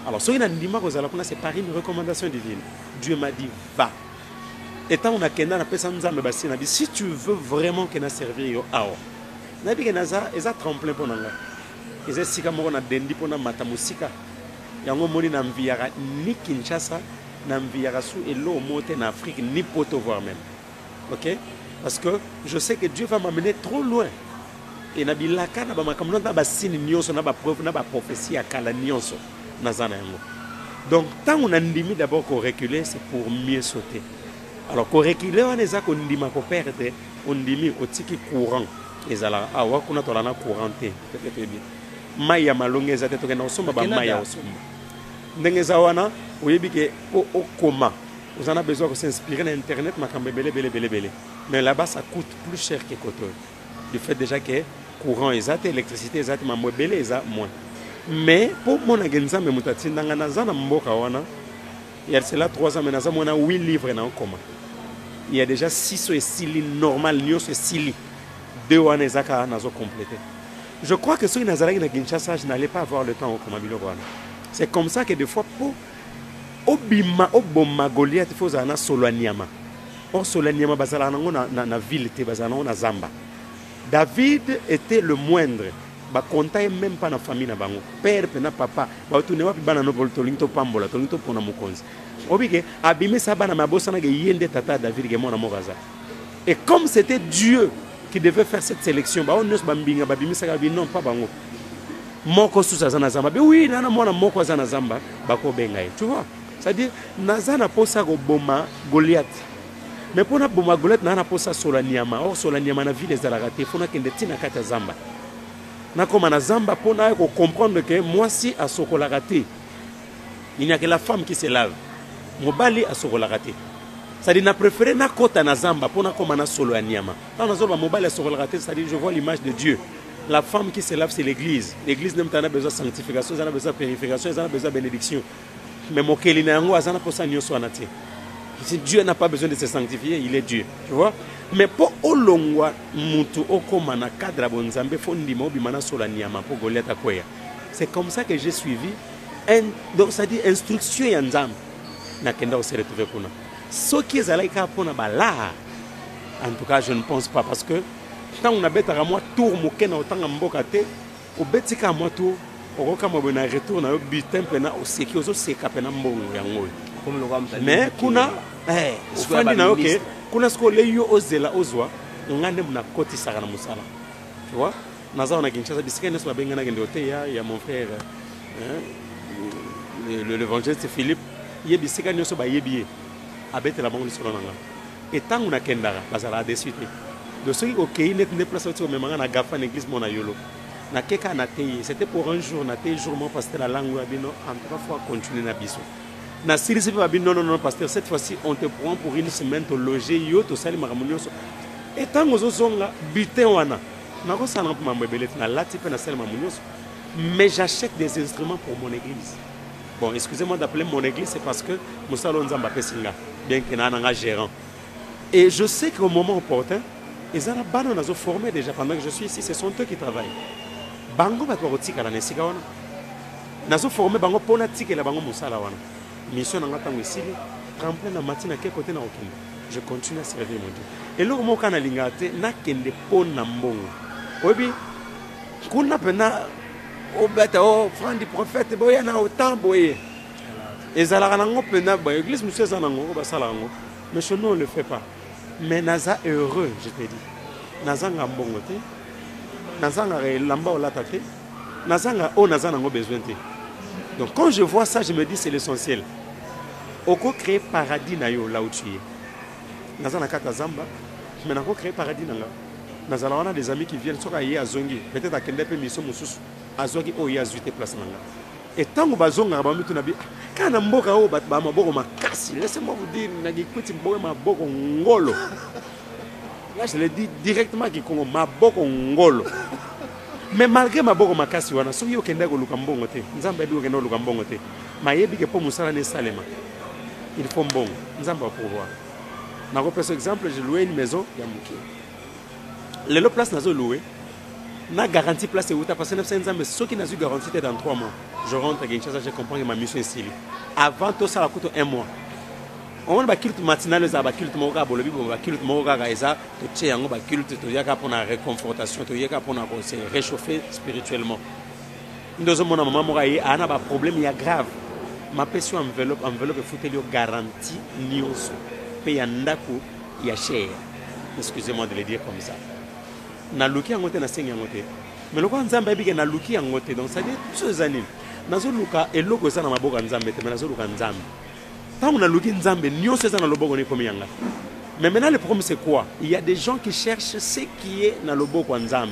alors ceux qui na ndima ko zala kuna c'est par une recommandation divine Dieu m'a dit va et tant on a kenda na pesa nzambe basi na bi si tu veux vraiment que na servir yo awa na bi que naza eza tremplin ponanga eza sika moko na dendi pona mata musika yango moni na mviara ni Kinshasa na mviara sou elo monter en Afrique ni poto voir même OK parce que je sais que Dieu va m'amener trop loin et na bilaka na ba makamno na ba sini nyonso na ba preuve na ba prophétie akala nyonso na zana yango donc tant on a ndimi d'abord qu'on reculer c'est pour mieux sauter alors qu'on reculer on eza ko ndima ko perdre on ndimi otiki courant ezala awa kuna tolana couranté peut-être bien maya malongeza te tokena osomba ba maya osomba ndengeza wana oyebi ke o koma vous en avez besoin de s'inspirer dans internet makambe belé mais là-bas ça coûte plus cher que Koto du fait déjà que courant exact électricité exact mambo belé eza moins mais pour mon agenza me mutati ndanga nazana mboka wana il y a cela 3 ans mais nazana mona 8 livres na koma il y a déjà 6 et 6 lits normal nyo c'est 6 lits 2 wana ezaka nazo compléter je crois que ceux qui nazalaki na Kinshasa je n'allais pas avoir le temps au koma biloko wana c'est comme ça que des fois pour obima oboma Goliath il faut zana solo nyama or solo nyama bazala nango na ville te bazala nango na zamba David était le moindre ba comptait même pas na famille na bango père pena papa ba tourner wapi bana no tolinto pambola tolinto pona mukonzi obike abime sa bana mabosa na yende tata David ke mona mokaza et comme c'était Dieu qui devait faire cette sélection ba on nos bambinga ba bimisa ka bi non pas bango moko susa zana zamba bi oui nana mona moko zana zamba ba ko benga tu vois c'est-à-dire nazana posa ko boma Goliath mais pour na boma Goliath nana posa solaniama or solaniama na ville ezalaka fona kende tina kata zamba na koma na zamba pour na ko comprendre que moi si à sokolaka te il n'y a que la femme qui se lave mobali à sokolaka te c'est-à-dire na préféré na kota na zamba pour na koma na solaniama dans na zolo mobali à sokolaka te c'est-à-dire je vois l'image de Dieu. La femme qui se lave, c'est l'église. L'église n'a pas besoin de sanctification, elle a besoin de purification, elle a besoin de bénédiction. Mais mon si Dieu n'a pas besoin de se sanctifier, il est Dieu. Tu vois? Mais pour Olongwa, Mutu, Okomana, Kadra, Bonzambe, Fondimo, Bimana, Solaniama, pour Goliath Akoya. C'est comme ça que j'ai suivi. Donc, ça dit instruction Yanzam. Nakenda se retrouver pour nous. Ce qui est allé pour nous, en tout cas, je ne pense pas parce que. Tant on a bête à moi tour mokena autant en mbokate au betika moi tour au kama bona retour na butin pena au seki ozo seka pena mbongo yango comme le roi mais kuna fandi na OK kuna sko leyo ozela ozwa ngande mna koti saka na musala tu vois naza on a Kinshasa bisika neso babenga na ngende hotel ya mon frère l'évangéliste Philippe ye bisika neso ba yebié abete la bango solo nanga et tant on a kendara bazala de suite de ceux qui ont net ne place au même moment na gafa l'église mona yolo na keka na teye c'était pour un jour na teye jour mon pasteur la langue abino en 3 fois continuer na biso na sirisi ba bino non pasteur cette fois-ci on te prend pour une semaine to loger yo to sali maramunyoso et tant ozo zonga butin wana na ko sana pour mambo belet na lati pe na sali maramunyoso mais j'achète des instruments pour mon église. Bon, excusez-moi d'appeler mon église, c'est parce que Moussa Lonzamba Pessinga, bien qu'il y ait un gérant. Et je sais qu'au moment opportun, ils ont formé déjà pendant que je suis ici, ce sont eux qui travaillent. Bango va te retirer à la Nessigawana. Ils ont formé Bango pour la tique et la Bango Moussa Lawana. Mission en attendant ici, tremplin la matinée à quel côté n'a aucun. Je continue à servir mon Dieu. Et là, mon canal lingate n'a qu'un dépôt n'ambon. Oui, qu'on n'a pas au bête au frère du prophète, boy, na autant boy. Et Zalarango pena, boy, l'église Monsieur Zanango, Basalango. Mais chez nous, on ne le fait pas. Mais Naza est heureux, je te dis. Naza ngambongote. nazanga lamba o latate nazanga o nazanga ngo besoin te. Donc quand je vois ça, je me dis c'est l'essentiel. Oko créer paradis na yo là où tu es. Nazanga kata zamba, mais nako créer paradis nanga. Nazala wana des amis qui viennent soka yé azongi, peut-être à kende pe mission mususu azongi o ya zuite place nanga. Et tant que bazonga ba mitu na bi kana mboka o ba maboko makasi, laissez-moi vous dire na gikuti mboka maboko ngolo. Là je le dis directement qui Congo maboko ngolo. Mais malgré maboko makasi wana so yo kende ko luka mbongo te. Nzamba bi ko kende luka mbongo te. Mayebi ke po musala ne salema. Il faut mbongo. Nzamba pour voir. Na ko par exemple, j'ai loué une maison ya muki. Les lots place nazo loué. Na garantie place et outa parce que Nzamba ceux qui n'a eu garantie dans 3 mois. Je rentre à Kinshasa, je comprends que ma mission est ici. Avant tout ça la coûte 1 mois. On va culte matinal za ba culte mo ga bolobi bo ba culte mo ga eza to tche yango ba culte to yaka pour la réconfortation to yaka pour se réchauffer spirituellement. Ndozo mona maman mo ga yi ana ba problème ya grave. Ma passion enveloppe foutelio garantie nioso pe ya ndako ya cher. Excusez-moi de le dire comme ça. Na luki yango te na sengi yango te. Mais le nzamba bi ke na luki yango te donc ça dit ces années. Nazo luka eloko za na maboka nzambe te mais nazo luka nzambe. Tant on a l'outil Nzambe, nous sommes dans le bon Nzambe. Mais maintenant le problème c'est quoi? Il y a des gens qui cherchent ce qui est dans le bon Nzambe.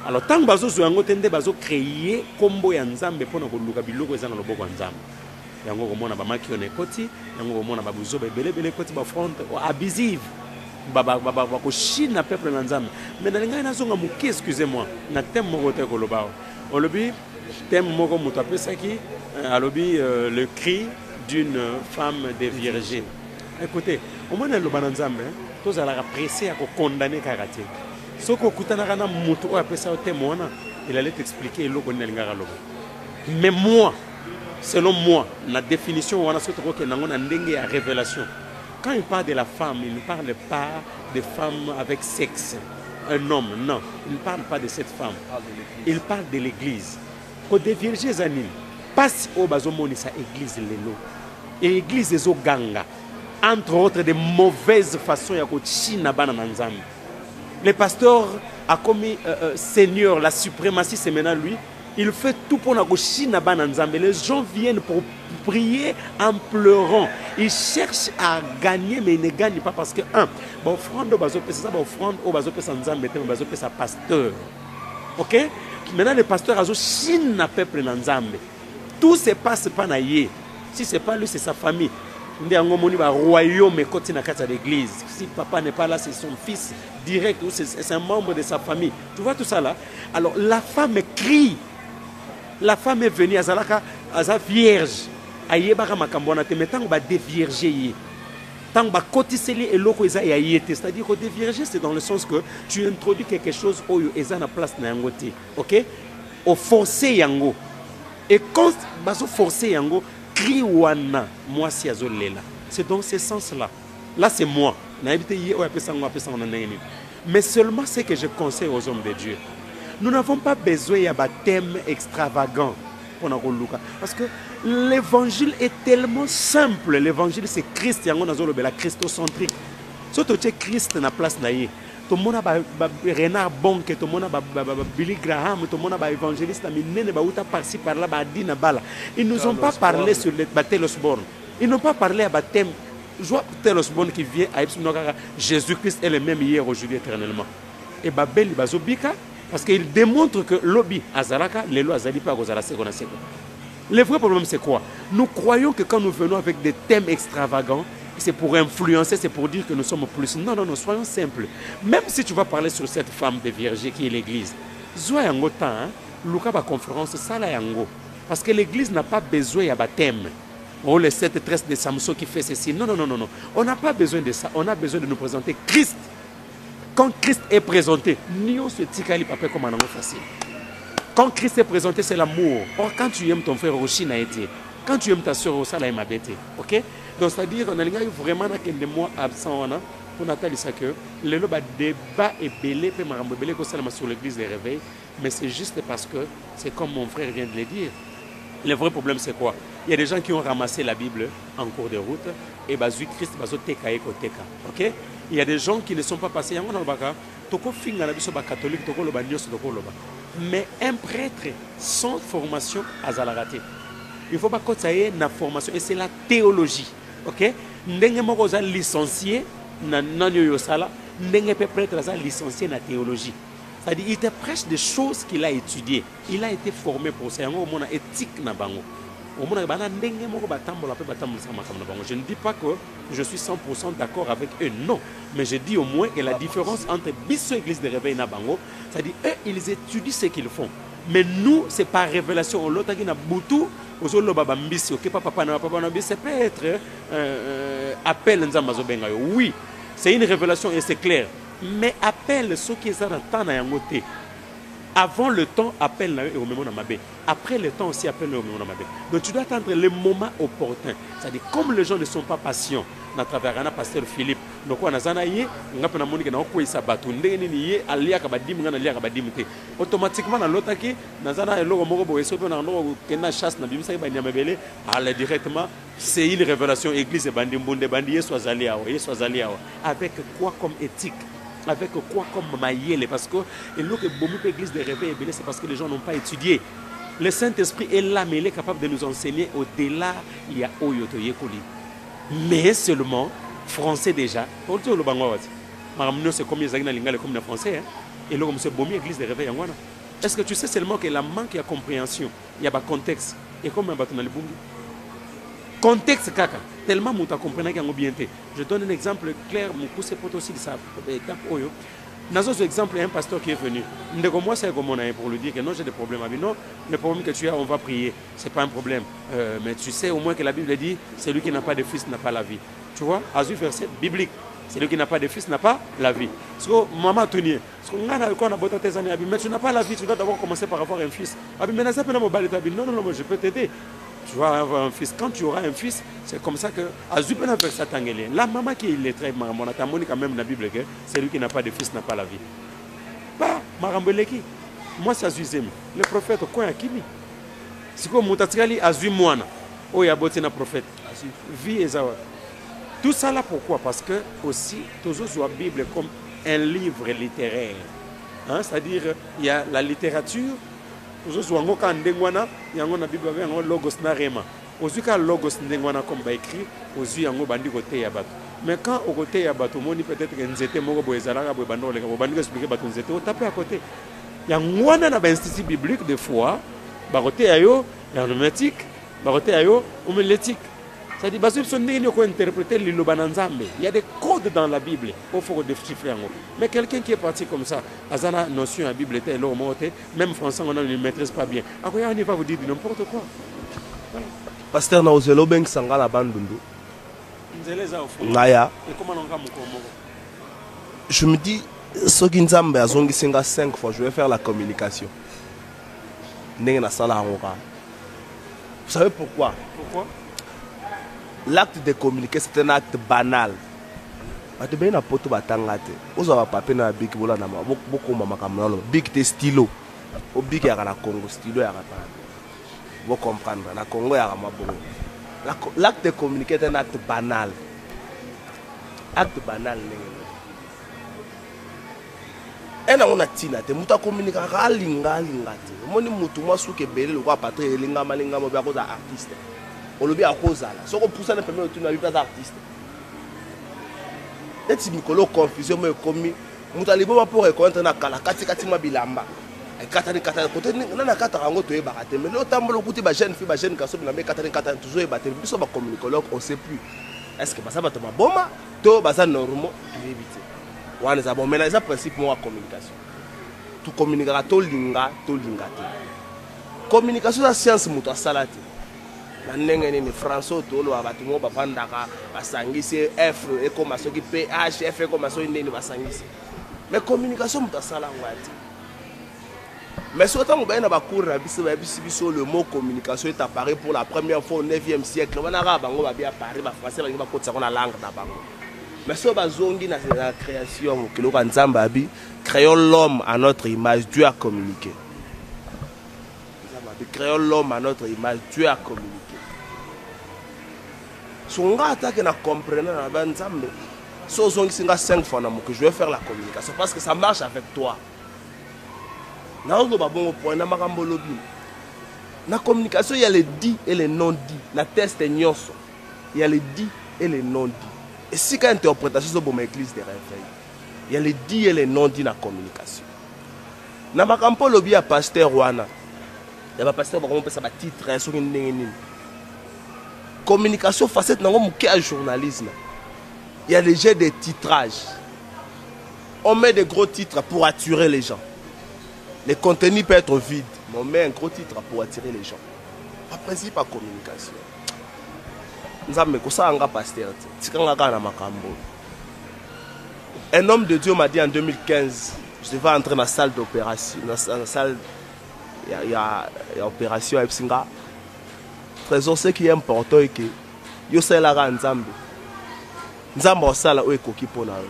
Alors tant que bazo zuango tende bazo créer combo ya Nzambe pour nous luka biloko za dans le bon Nzambe. Yango komona ba makione koti, yango komona ba buzo belebele koti ba front abusive. Baba ko china peuple Nzambe. Mais dans les nazonga muki excusez-moi, na thème moko te ko lobao. Olobi thème moko muto apesaki alobi le cri d'une femme déviergée. Écoutez, au moins le bananzambe, tous à la pressé à condamner karaté. Ce qu'on kutana na muto après ça au témoin, il allait t'expliquer le qu'on mais moi, selon moi, la définition on a ce truc que n'angon ndenge à révélation. Quand il parle de la femme, il ne parle pas de femme avec sexe, un homme, non, il ne parle pas de cette femme. Il parle de l'église. Quand déviergé zanil, passe au bazomoni sa église lelo. Et l'église des Oganga, entre autres de mauvaises façons, le pasteur a commis Seigneur, la suprématie, c'est maintenant lui. Il fait tout pour nous China Bananzambe. Les gens viennent pour prier en pleurant. Ils cherchent à gagner, mais ils ne gagnent pas parce que, offrande au bazo, c'est ça, offrande au bazo, c'est Nzambe, bazo, c'est pasteur. Ok? Maintenant, le pasteur a China peuple Nzambe. Tout se passe pas naïe. Si ce n'est pas lui, c'est sa famille. Il y a un royaume côté dans l'église. Si papa n'est pas là, c'est son fils direct ou c'est un membre de sa famille. Tu vois tout ça là? Alors la femme crie. La femme est venue à Zalaka, à sa vierge. Ayebara makambona te mettant ba dévierger. Tant ba kotiseli et loko eza ya yete. C'est-à-dire que dévierger c'est dans le sens que tu introduis quelque chose où eza na place na yango te. OK? Au forcer yango. Et quand bazo forcer yango Kriwana, moi si azolela. C'est dans ce sens-là. Là, c'est moi. Mais seulement ce que je conseille aux hommes de Dieu. Nous n'avons pas besoin d'un thème extravagant pour nous. Parce que l'évangile est tellement simple. L'évangile, c'est Christ. Il y a la christocentrique. Surtout que Christ n'a place naïe. Tout le monde a Renard Bonke, tout le monde a Billy Graham, tout le monde a évangéliste, par-ci par-là, ils ne nous ont pas parlé sur le Télosborn. Ils n'ont pas parlé à baptême. Je vois Télosborn qui vient à Jésus-Christ est le même hier, aujourd'hui, éternellement. Et Babel, Bazobika, parce qu'il démontre que l'obi, Azalaka, les lois Azalipa, Azalase. Le vrai problème, c'est quoi? Nous croyons que quand nous venons avec des thèmes extravagants, c'est pour influencer, c'est pour dire que nous sommes plus. Non, non, non, soyons simples. Même si tu vas parler sur cette femme de Vierge qui est l'église, Zoa yango temps, Luka ba conférence, ça la yango. Parce que l'église n'a pas besoin de baptême. Oh, les 7 tresses de Samson qui fait ceci. Non, non, non, non, non. On n'a pas besoin de ça. On a besoin de nous présenter Christ. Quand Christ est présenté, nous se tikali papa comme un amour facile. Quand Christ est présenté, c'est l'amour. Or, quand tu aimes ton frère, Roshi n'a été. Quand tu aimes ta soeur, ça l'a mabêté. Ok? Donc, c'est-à-dire, on a vraiment des mois absents pour Nathalie que le débat est belé, sur l'église des réveils, mais c'est juste parce que c'est comme mon frère vient de le dire. Le vrai problème, c'est quoi? Il y a des gens qui ont ramassé la Bible en cours de route et Christ va teka. Ok? il y a des gens qui ne sont pas passés. Mais un prêtre sans formation à Zalarate. Il ne faut pas que ça ait une formation. Et c'est la théologie. Ok? Ndenge moko za licencié na nanyo yosala, ndenge pe prêtre za licencié na théologie. C'est-à-dire il te prêche des choses qu'il a étudiées. Il a été formé pour ça. On a éthique na bango. Je ne dis pas que je suis 100% d'accord avec eux, non. Mais je dis au moins que la différence entre Bisso et l'Église de Réveil na bango, c'est-à-dire eux, ils étudient ce qu'ils font. Mais nous, c'est par révélation. C'est peut-être appel. Oui, c'est une révélation et c'est clair. Mais appel ceux qui sont dans le avant le temps, appelle au moment de après le temps aussi, appelle au moment de. Donc tu dois attendre le moment opportun. C'est-à-dire, comme les gens ne sont pas patients, à travers un pasteur Philippe, donc on a zanaïe, on a pas monique, on a quoi ça bat, on est alia kabadim, on a alia kabadimité. Automatiquement, dans l'autre qui, dans un logo morobo et surtout dans l'autre qui n'a chasse, n'a bimsa banya mebele, allez directement, c'est une révélation église et bandim bonde bandier soit alia, avec quoi comme éthique? Avec quoi comme maïele? Parce que l'église de réveil, c'est parce que les gens n'ont pas étudié. Le Saint-Esprit est là, mais il est capable de nous enseigner au-delà. Il y a Oyoto Yekoli. Mais seulement, français déjà. C'est comme les comme français. Et là, c'est bon, l'église de réveil. Est-ce que tu sais seulement que la manque de compréhension, il y a un contexte. Et comme un bâton dans le bungi. Contexte kaka tellement muta comprendre qu'il y a bien été. Je donne un exemple clair, mon coup c'est aussi de ça. Dans un exemple, il y a un pasteur qui est venu. Moi, c'est comme on a pour lui dire que non, j'ai des problèmes. Non, le problème que tu as, on va prier. C'est pas un problème. Mais tu sais au moins que la Bible dit, celui qui n'a pas de fils n'a pas la vie. Tu vois, Azu verset biblique. Celui qui n'a pas de fils n'a pas la vie. Parce que maman Tony, mais tu n'as pas la vie, tu dois d'abord commencer par avoir un fils. Non, non, je peux t'aider. Tu vas avoir un fils. Quand tu auras un fils, c'est comme ça que la maman qui est lettrée, mon atamoni quand même dans la Bible, c'est lui qui n'a pas de fils n'a pas la vie. Pas Marambeleki. Moi, c'est Azuzem. Le prophète, quoi, Kimi? C'est comme Moutatikali, Azu Moana. Oh, il y a beauté na prophète. Vie et Zawa. Tout ça là, pourquoi? Parce que aussi, toujours sur la Bible comme un livre littéraire. Hein? C'est-à-dire, il y a la littérature. Toujours quand ndengwana yango na Bible yango logos na rema ozuka logos ndengwana comme ba écrit ozu yango bandi côté ya bato mais quand au côté ya bato moni peut-être que nzete moko boezalaka bo bando le ko bandi expliquer bato nzete o taper à côté yangwana na ba institut biblique des fois ba côté ayo hermétique ba côté ayo homilétique. Ça dit parce que son nez ko interpréter l'Ilobananzambe. Il y a des codes dans la Bible au faut déchiffrer en haut. Mais quelqu'un qui est parti comme ça, azana notion la Bible était là au monté, même français on ne le maîtrise pas bien. À quoi on va vous dire n'importe quoi. Voilà. Pasteur na ozelo beng sanga la bandundu. Nzeleza au fond. Naya. Et comment on va moko? Je me dis soki nzambe azongi singa 5 fois, je vais faire la communication. Ndenge na sala ngoka. Vous savez pourquoi? Pourquoi? L'acte de communiquer, c'est un acte banal. Tu as un pote batangate. Vous avez papier na big bola na beaucoup mama kamano. Big te stylo. Au big ya na Congo stylo ya pas. Vous comprendre na Congo ya mabongo. L'acte de communiquer est un acte banal. Acte banal et on a tina te muta communiquer linga te. Moni mutu masuke belé le quoi patrie linga malinga mo ba ko artiste. On le dit à cause là. Si on pousse un peu de temps, pas d'artiste. Et si Mikolo confusion me commis, Moutalibo pour reconnaître na kala kati mabilamba. Et katani côté na kata rango to ebarate. Mais le temps le côté ba jeune fille ba jeune garçon na me katani toujours ebarate. Biso ba communicologue on sait plus. Est-ce que ça va te boma to baza normal tu éviter. Wana za bon mais ça principe moi communication. Tu communiquera to linga te. Communication la science muto salati. Ndenge ni français tolo abatu mo bafandaka basangisi F et comme soki PH F comme so ndeni basangisi mais communication mutasala ngwati mais surtout mo baina bakura biso le mot communication est apparu pour la première fois au 9e siècle wana ka bango ba bien Paris ba français ba ngba kotsa na langue na bango mais so bazongi na la création kilo ka nzamba abi créons l'homme à notre image. Dieu a communiqué. Créons l'homme à notre image. Dieu a communiqué. Songa attaque na comprendre na banzambe Si on a 5 fois, que je vais faire la communication parce que ça marche avec toi. La communication, il y a les dits et les non-dits. La test est nyonso. Il y a les dits et les non-dits. Et si quand interprétation c'est pour l'église de réveil, il y a les dits et les non-dits dans la communication. Dans ma campagne, il y a pasteur Wana. Il y a pasteur qui a un titre. Communication facette dans le journalisme. Il y a les jeux de titrage. On met des gros titres pour attirer les gens. Les contenus peuvent être vides, mais on met un gros titre pour attirer les gens. Par principe, la communication. Nous avons un pasteur. Un homme de Dieu m'a dit en 2015, je devais entrer dans la salle d'opération. Dans la salle, il y a opération à Epsinga. Trésor, ce qui est important est que yo salara nzambe. Nzambe osala o ekoki pona yo.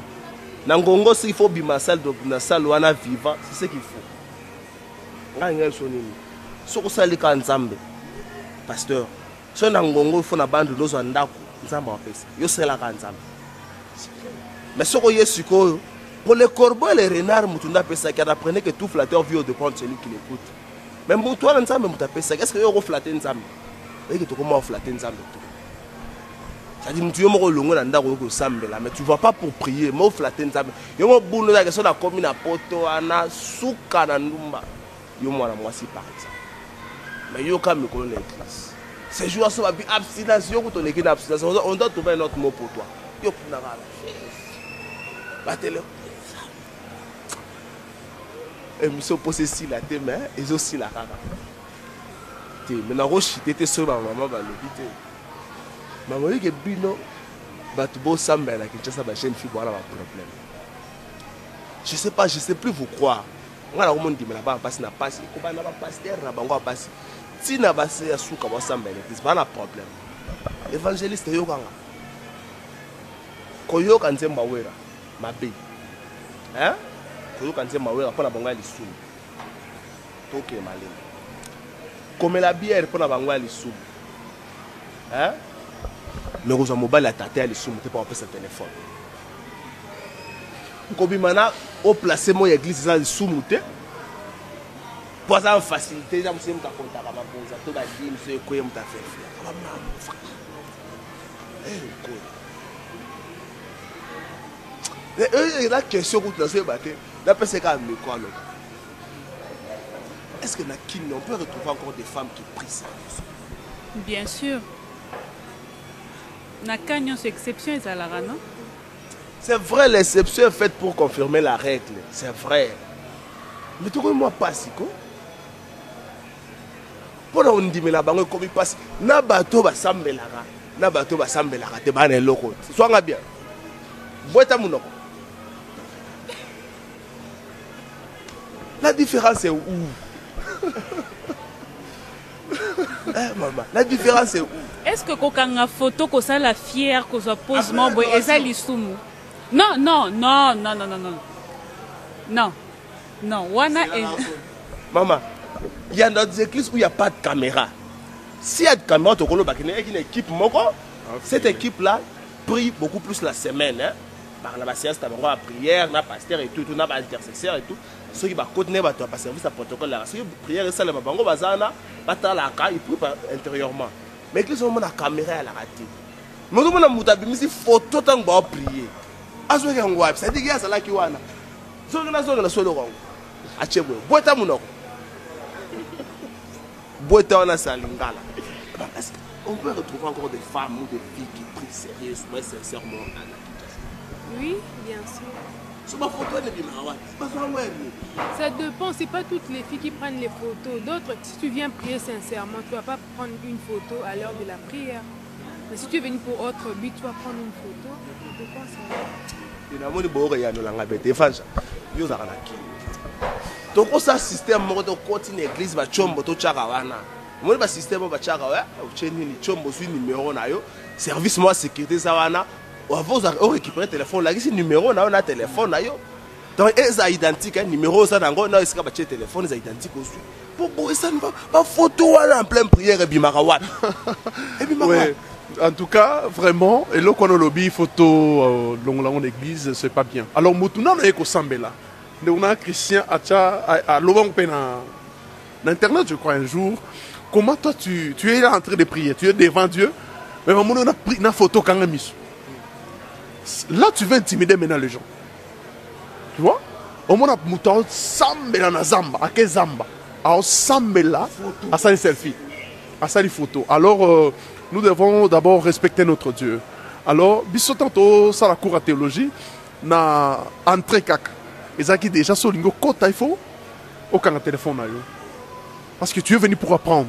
Na ngongo si il faut bima salle na salle wana vivant, c'est ce qu'il faut. Nga ngel sonini. Soko sali ka nzambe. Pasteur. So na ngongo il faut na bandu lozo ndako, nzambe opesa. Yo salara nzambe. Mais soko yesiko pour les corbeaux et les renards mutunda pesa qui apprenait que tout flatteur vit au dépend de celui qui l'écoute. Mais pour toi nzambe mutapesa, qu'est-ce que yo flatter nzambe? Et que tu commences à flatter nzambe. C'est-à-dire tu mais tu ne vas pas pour prier, mais flatter nzambe. Yo mo boulot la question na komi na poto ana suka na ndumba. Yo mo na mwasi par exemple. Mais yo ka me connaît l'église. Ces jours sont abstinence, yo ko to leki na abstinence, on doit trouver un autre mot pour toi. Yo kuna la. Batele. Et monsieur posé si la te mais ils aussi la kaka. Maintenant, je suis sur ma maman, maman dit que bino, batbo samba la Kinshasa, ma jeune fille, voilà un problème. Je sais pas, je sais plus vous croire. On a dit mais là-bas passe na passe, on va passer na bango passe. Si na passe ya souka ba samba l'église, pas un problème. Évangéliste yo kanga. Koyo kanzemba wera, mabe. Hein? Koyo kanzemba wera pour na bango ya lisulu. Toke malema. Comme la bière pour la bango à l'issou. Hein? Mais vous avez mobile à tâter à l'issou, mais pas en ce téléphone. Comme maintenant, au placé mon église dans l'issou, pour ça facilité, j'ai monsieur m'ta contact à ma pose, tout va dire monsieur quoi m'ta fait. La question que vous avez battue, la personne qui a mis quoi là? Est-ce que on peut retrouver encore des femmes qui prient ça? Bien sûr. Nakagnon, c'est exception et ça la non? C'est vrai, l'exception est faite pour confirmer la règle. C'est vrai. Mais tu vois, moi, pas si quoi? Pour on dit, mais la banque, comme il passe, na bateau va s'embelara. Na bateau va s'embelara. Te ban loko. Sois bien. Boita mon La différence est où? Maman, la différence est où? Est-ce que quand on a photo que ça la fière que ça pose mon boy et ça l'issoumou? Non, non, non, non, non, non, non. Non. Non, wana est... Maman, il y a d'autres églises où il n'y a pas de caméra. S'il y a de caméra, tu as une équipe, cette équipe-là prie beaucoup plus la semaine. Hein? Par la séance, tu as la prière, la pasteur et tout, tu as l'intercesseur et tout. Ceux qui vont continuer à faire service à protocole, ceux qui vont prier, ça, les bango, ils prient intérieurement. Mais l'église, on a la caméra à la raté. Mais on a une photo tant qu'on va prier. Ça dit qu'il y a ça là qui wana. So na so na so lo kongo. Achebwe. Boita munoko. Boita wana salingala. On peut retrouver encore des femmes ou des filles qui prient sérieusement, sincèrement à la Kinshasa. Oui, bien sûr. Ça dépend, c'est pas toutes les filles qui prennent les photos. D'autres, si tu viens prier sincèrement, tu vas pas prendre une photo à l'heure de la prière. Mais si tu es venu pour autre but, tu vas prendre une photo. De quoi ça donc ça système de continue l'église va chombo to chakawana. Moi ba système ba chaka ouais, cheni ni chombo sur numéro na yo, service moi sécurité ça wana. On récupère téléphone là, si numéro na on a téléphone na yo. Donc c'est identique numéro ça nango na iska ba téléphone c'est identique aussi. Pour ça pas photo en pleine prière et bimaka wat. Et bimaka. En tout cas, vraiment, et là qu'on a lobby photo dans l'église, c'est pas bien. Alors, Moutuna n'a pas Sambela. On a un Christian à l'Obang dans Internet, je crois, un jour. Comment toi, tu es là en train de prier, tu es devant Dieu, mais on a pris une photo quand même. Là, tu veux intimider maintenant les gens. Tu vois? On a Moutana Sambela na Zamba, à quel Zamba? Alors, Sambela, à ça, les selfies, à ça, les photos. Alors, nous devons d'abord respecter notre Dieu. Alors, bisotanto ça la cour à théologie na entrée kaka. Ezaki déjà sur lingo kota il faut aucun téléphone na yo. Parce que tu es venu pour apprendre.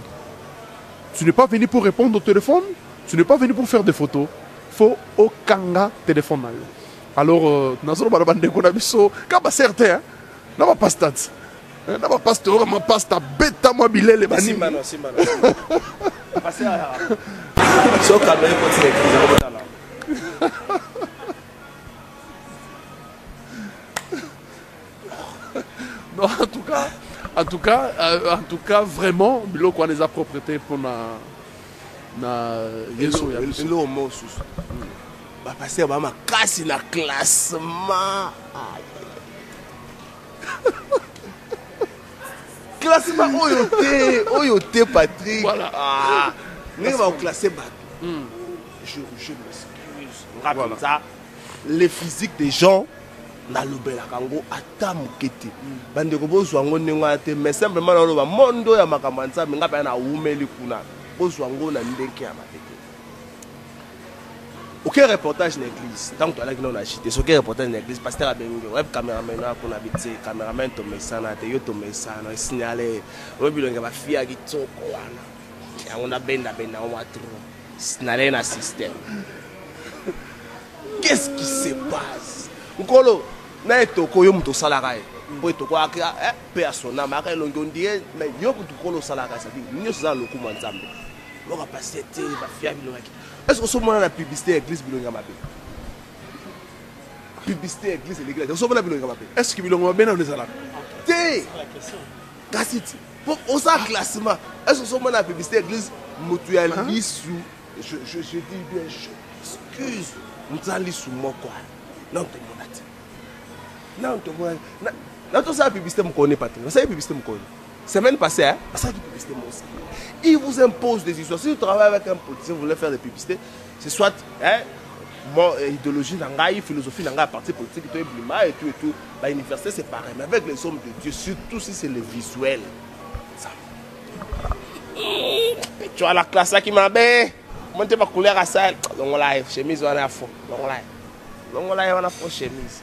Tu n'es pas venu pour répondre au téléphone, tu n'es pas venu pour faire des photos. Il faut aucun téléphone na yo. Alors nazolo bana bande ko na biso ka ba certain na ba pastat. Na ba pasteur ma pasta beta moi bilele bani. Simbano. Passer à so caméra pour là. Non, en tout cas, vraiment, biloko a des propriétés pour na yeso ya biso. Le mot sous. Ba passer ba ma casse na classement. Classement oyote Patrick. Voilà. Ah, mais on va classer ba. Je m'excuse. Voilà. Ça, les physiques des gens na lobela kango ata mukete. Bande ko bozwa ngo te mais simplement na loba mondo ya makamanza minga pa na umeli kuna. Bozwa ngo na ndeke ya mateke. Aucun reportage l'église. Tant que tu as là qui n'a acheté, c'est aucun reportage l'église. Pasteur a bien mis web caméraman là qu'on habite, caméraman tomé ça na te yo tomé ça na signaler. On bi longa ba fia ki tsoko wana. Ya on a benda on a trop. Signaler na système. Qu'est-ce qui se passe? Nkolo na etoko yo muto salaka e. Po etoko aka pe asona maka longo ndie mais yo kutu kolo salaka ça dit. Nyo ça loku manzambe. On va passer te ba fia bi longa. Est-ce que ce moment la publicité l'église bilonga mabé? Publicité l'église et l'église. Est-ce que la bilonga mabé? Est-ce que bilonga mabé dans les alaks? Té. Gassiti. Pour au ça classement. Est-ce que ce moment la publicité l'église mutualisou? Je dis bien excuse. Mutualisou moi quoi? Non te monate. Non te monate. Là tout ça publicité me connaît pas. Ça publicité me connaît. Semaine passée, hein? Ça qui publicité moi aussi. Il vous impose des histoires. Si vous travaillez avec un politicien, vous voulez faire des publicités, c'est soit mon idéologie, philosophie, parti politique, et tout. Bah, l'université, c'est pareil. Mais avec les hommes de Dieu, surtout si c'est le visuel. Ça. Tu as la classe qui m'a bé. Montez ma couleur à ça. Donc, là, chemise, on a fond. Donc, là, on a fond chemise.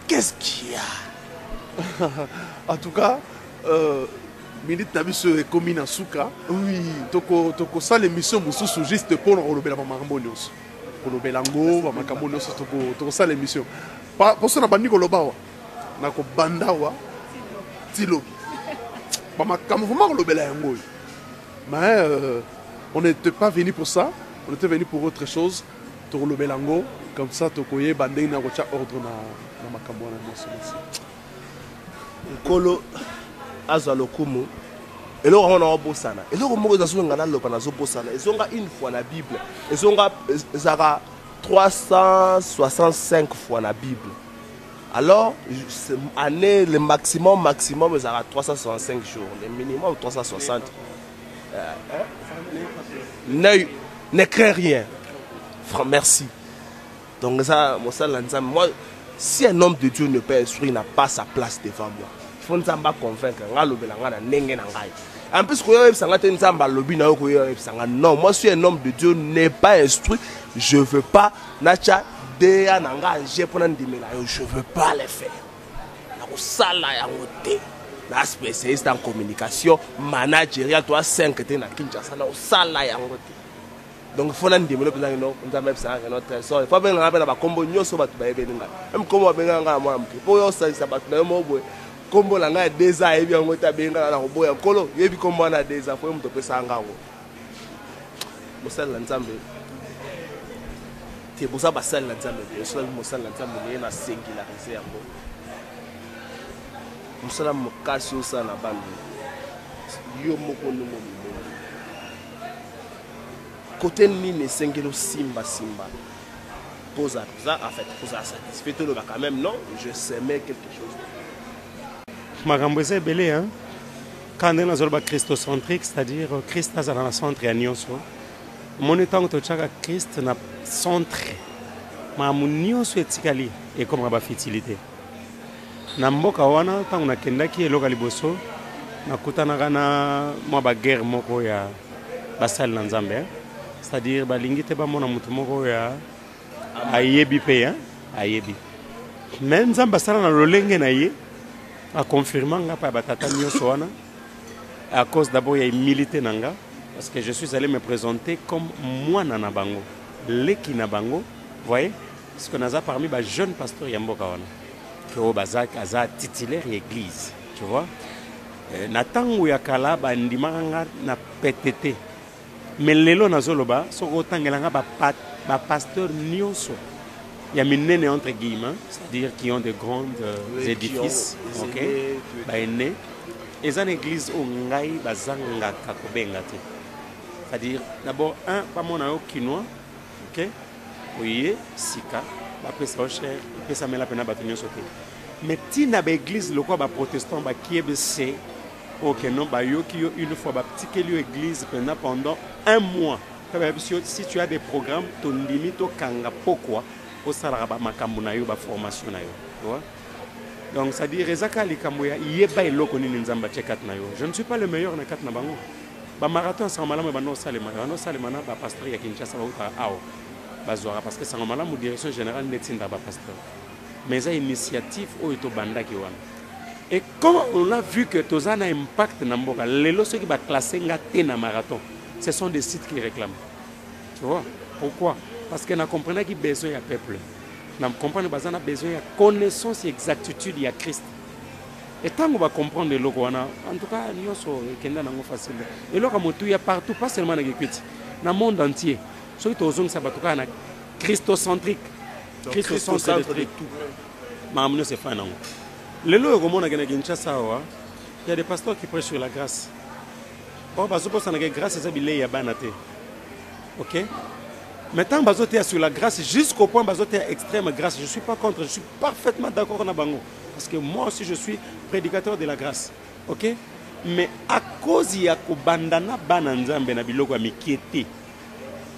Qu'est-ce qu'il y a? En tout cas, minute na biso ekomi na suka. Oui, toko ça l'émission mususu juste pour olobela ba makambo nyonso. Olobela ngo ba makambo nyonso toko ça l'émission. Pour ça na bandi koloba wa. Na ko banda wa tilo. Ba makambo vraiment olobela yango. Mais on n'était pas venu pour ça, on était venu pour autre chose. Toko olobela ngo comme ça toko ye bande na ko cha ordre na makambo na nyonso. Nkolo azwa lokumu eloko on a bosana eloko moko ezasonga na lopa na zo bosana ezonga une fois na Bible ezonga ezaka 365 fois na Bible. Alors année le maximum ezaka 365 jours, le minimum 360. Ne crains rien. Frère, merci. Donc ça moi si un homme de Dieu ne peut instruire, il n'a pas sa place devant moi. Il faut nous convaincre. En plus, non, moi si un homme de Dieu n'est pas instruit, je ne veux pas. Je ne veux pas le faire. Je suis spécialiste en communication, managériale, toi 5 qui na Kinshasa, donc il faut développer notre trésor. Il faut bien rappeler la combo nyoso batu ba ebeninga. Même combo benga nga mwana mke. Po yo sa batu na mo boy. Combo la nga déjà ebi ngo ta benga na boya kolo. Yebi combo na déjà fo mto pesa nga ngo. Mosala nzambe. Te bosa basala nzambe. Mosala mosala nzambe na singulariser yango. Mosala mokasi osa na bande. Yo moko no mo. côté nini sengelo simba pose ça en fait pose à satisfait tout le monde quand même non je semais quelque chose makambo eza ebele hein quand on a christocentrique c'est-à-dire Christ aza na centre ya nyonso moni ntango totyaka Christ na centre makambo nyonso etikali ekomaka bafutilité na mboka wana ntango nakendaki eloka liboso nakutanaka na mwa baguerre moko ya basali na nzambe c'est-à-dire balingi te bamona motu moko ya ayebi mpe ayebi me nzambe asala na lolenge na ye aconfirma nga pa batata nyonso wana à cause d'abord il y a humilité nanga parce que je suis allé me présenter comme mwana na bango leki na bango voyez parce que naza parmi ba jeune pasteur ya mboka wana que bazak aza titulaire église tu vois na tango ya kala bandimaka nga na PTT mais lelo nazoloba soko otangelanga ba pasteur nyonso ya minene entre guillemets c'est-à-dire qui ont de grandes édifices OK ba ene et une église où ngai bazanga kakobenga te c'est-à-dire d'abord un pas mon ayo kinois OK oui sika ba pesa cher pesa mela pena batunyo sote mais tina ba église lokwa ba protestant ba kiebc OK non ba yoki yo une fois ba tikeli église pendant un mois si tu as des programmes ton limite au kanga pourquoi au salara ba makambo na yo ba formation na yo tu vois. Donc ça dit rezaka likamboya yeba eloko nini nzamba chekat na yo. Je ne suis pas le meilleur na kat na bango. Ba marathon sans malamu ba no salema na ba pasteur ya Kinshasa ba uta ao. Ba zora parce que sans malamu direction générale netinda ba pasteur. Mais ça initiative o eto banda ki wana. Et quand on a vu que tozana impact na mboka lelo ceux qui ba classer ngate na marathon, ce sont des sites qui réclament. Tu vois? Pourquoi? Parce qu'on a compris qu'il y a besoin de peuple. On comprend qu'il a besoin de connaissance et exactitude de Christ. Et tant qu'on va comprendre le logo, en tout cas, nous sommes facile. Et là, il y a partout, pas seulement dans le monde entier. Ceux qui sont christocentrique. Christocentrique de tout. Mais c'est fin. Le logo, il y a des pasteurs qui prêchent sur la grâce. Or, parce que la grâce, c'est qu'il y a OK? Maintenant, bazoté sur la grâce, jusqu'au point bazoté extrême grâce. Je ne suis pas contre, je suis parfaitement d'accord avec Bango. Parce que moi aussi, je suis prédicateur de la grâce. OK? Mais à cause de bandana bananzambe na biloko mikiete,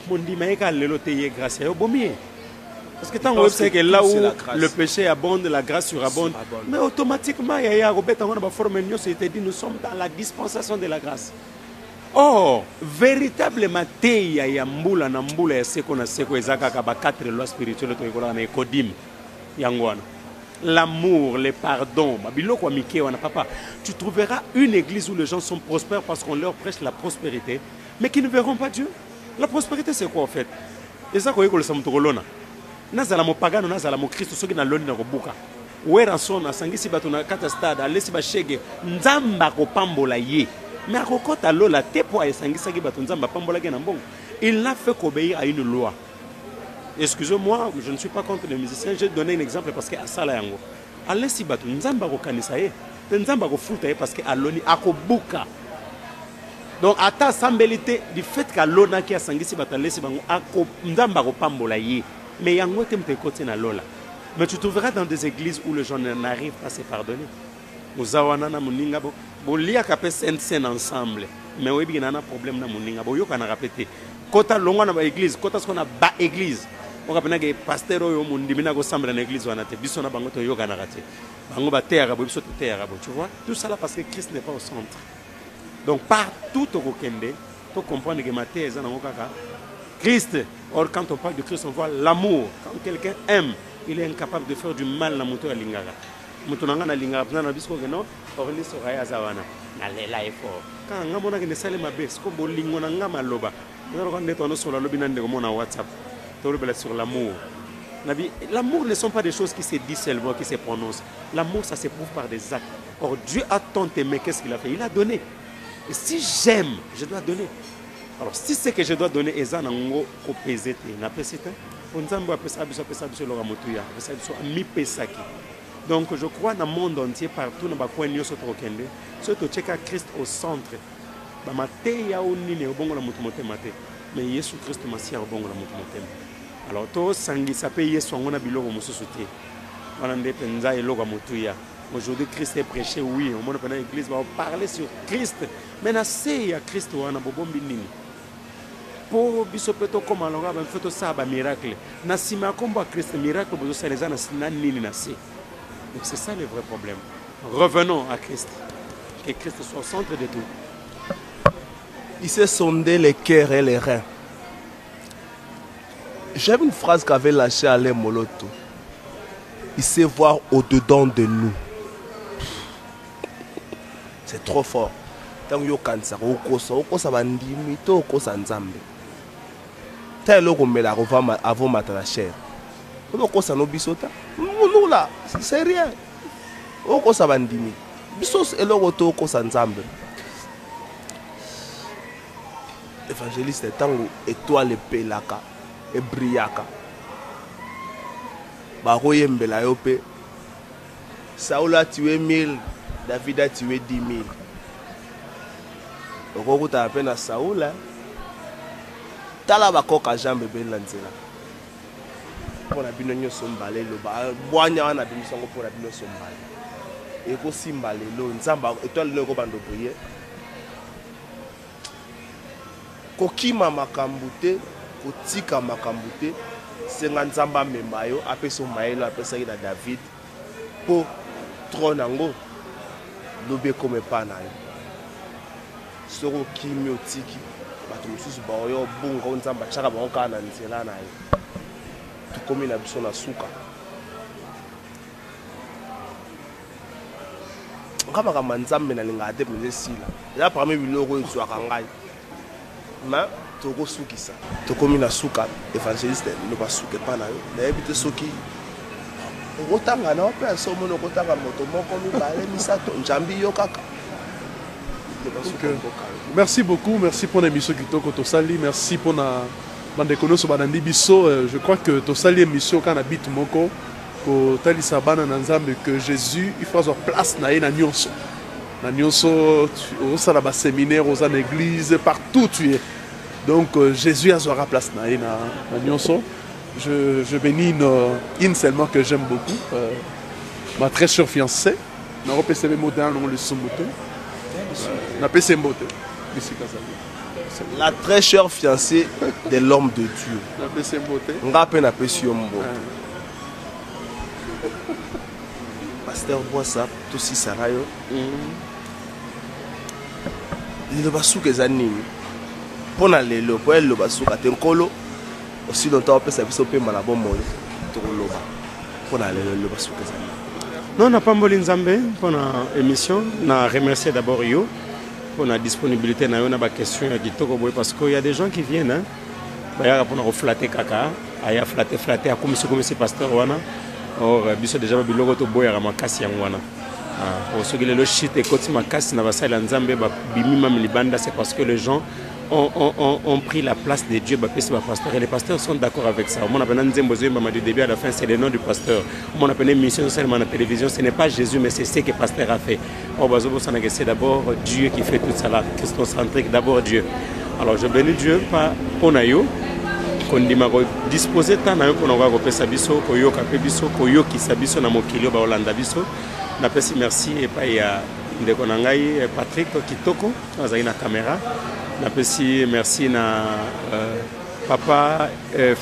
mon dimaïka lelote yé grâce. Parce que tant que c'est que là où le péché abonde, la grâce surabonde. Mais automatiquement, il y a une forme de nous sommes dans la dispensation de la grâce. Or, véritablement, teya ya mbula na mbula ya seko na seko ezaka ka ba quatre lois spirituelles to ekola na ekodim yangwana. L'amour, le pardon, babiloko mike wana papa. Tu trouveras une église où les gens sont prospères parce qu'on leur prêche la prospérité, mais qui ne verront pas Dieu. La prospérité c'est quoi en fait? Ezako ekola samutolona. Nazala mo pagano nazala mo Christ soki na loni na kobuka. Wera sona sangisi bato na kata stade alesi ba shege nzamba ko pambola ye. Mais à Kokota Lola, il n'a fait qu'obéir à une loi. Excusez-moi, je ne suis pas contre les musiciens, j'ai donné un exemple parce que à Salayango. Allez si batu nzamba ko kanisaye, nzamba ko futa parce que aloni akobuka. Donc à ta sambelité du fait qu'alona qui a sangisi batu allez si bango ako nzamba ko pambola ye. Mais yango temte côté na Lola. Mais tu trouveras dans des églises où les gens n'arrivent pas à se pardonner. Uzawana na muninga bo bolia kapé scène ensemble mais oui bien un problème na muninga bo yoka na répéter kota longwa na ba église kota ce qu'on a ba église on kapena que pasteur oyo mundimina ko sambla na église wana te biso na bango to yoka na raté bango ba terre bo biso to terre bo tu vois tout ça là parce que Christ n'est pas au centre donc partout au Kokende to comprendre que maté eza na ngokaka Christ. Or quand on parle de Christ on voit l'amour. Quand quelqu'un aime il est incapable de faire du mal na moto ya lingara. Mutunanga na linga na bisko no orli so raya zawana na lela effort quand ngamona ke ne sale mabe sko bolingo na ngama loba ngaro kan neto no sola lobi nande ko mona WhatsApp to le sur l'amour nabi l'amour ne sont pas des choses qui se disent seulement qui se prononcent l'amour ça s'éprouve par des actes. Or Dieu a tant aimé, qu'est-ce qu'il a fait? Il a donné. Et si j'aime je dois donner. Alors si c'est que je dois donner eza nango ko pesete na pesete on nzambo apesa biso loka motuya apesa biso mi pesaki. Donc je crois dans le monde entier, partout dans le coin de Kende, surtout checker Christ au centre. Bah maté ya onine obongo la mutu moté maté. mais Yesu Christ masi ya bongo na moto motema. Alors to sangi sapé Yesu ngona biloko mosusu te. Wana nde penza eloko motuya. Aujourd'hui Christ est prêché, oui, on monte pendant l'église va parler sur Christ. Mais na se ya Christ wana bobombi nini. Pour biso peto comme alors ba fait ça ba miracle. Na sima komba Christ miracle bozo saleza na nini na se. Donc c'est ça le vrai problème. Revenons à Christ. Que Christ soit au centre de tout. Il sait sonder les cœurs et les reins. J'aime une phrase qu'avait lâchée Alain Moloto. Il sait voir au-dedans de nous. C'est trop fort. Tant que kansa okosa bandimi to okosa nzambe. Tant loko mela avant matala cher. Okosa no bisota. Nous là, c'est rien. Okosa bandimi. Bisos eloko to okosa nzambe. Évangéliste tango étoile pelaka et brillaka. Baroye mbela yo pe. Saoul a tué 1000, David a tué 10 000. Okoko ta peine à Saoul. Tala bakoka jambe ben lanzela. Pour la bino nyoso mbale lo ba boanya wana bimisongo pour la bino sombale. Eko simbale lo nzamba étoile lo ko bando boye. Kokima makambute, kotika makambute, senga nzamba memayo, apeso maelo, apesa ina David, po tronango, lobe kome panayo. Soro kimi otiki, bato mususu baoyo bunga nzamba chaka bangoka na nzela na yo. Tukomi na biso na suka. Kama kama nzambe na linga ate mwenye sila. Ya parmi biloko ezwaka ngai. Ma toko sukisa tokomi na suka évangéliste ne pas suke pa na yo na ebite soki okotanga na pe asomo no kotanga moto moko mibale misato njambi yo kaka. Merci beaucoup, merci pour l'émission Kitoko Tosali, merci pour na bande konoso banandi biso. Je crois que Tosali émission quand habite moko ko tali sabana na nzambe que Jésus il faut avoir place na ye na nyonso. Au salaba séminaire, aux églises, partout tu es. Donc Jésus a sa place na nyonso. Je bénis une seulement que j'aime beaucoup, ma très chère fiancée. La très chère fiancée de l'homme de Dieu. Pasteur Boissa, tout si Sarayo. Le basou que zanini. Pour aller le poil le basou à Tenkolo. Aussi longtemps après ça peut malabon moi. Pour aller le basou que zanini. Non, on n'a pas mboli nzambe pour la émission. On remercier d'abord yo pour la disponibilité na yo na ba question ya kitoko boy parce qu'il y a des gens qui viennent hein. Ba pour na flatter kaka, aya flatter a comme c'est pasteur wana. Or biso déjà biloko to boya makasi yango wana. Osogele le shit et koti makasi na basala nzambe ba bimima milibanda c'est parce que les gens ont pris la place de Dieu, et les pasteurs sont d'accord avec ça. On appelle du début à la fin, c'est le nom du pasteur. On appelle une mission seulement à la télévision, ce n'est pas Jésus, mais c'est ce que le pasteur a fait. C'est d'abord Dieu qui fait tout ça là, christocentrique, d'abord Dieu. Alors je bénis Dieu pour nous. Qu'on dit disposer tant na yo pour nous reposer sabiso, koyo kapebiso, koyo kisabiso na mokilio ba Olanda biso. Na pesi merci et pas ya ndeko na ngai Patrick Kitoko, azali na caméra. Merci na papa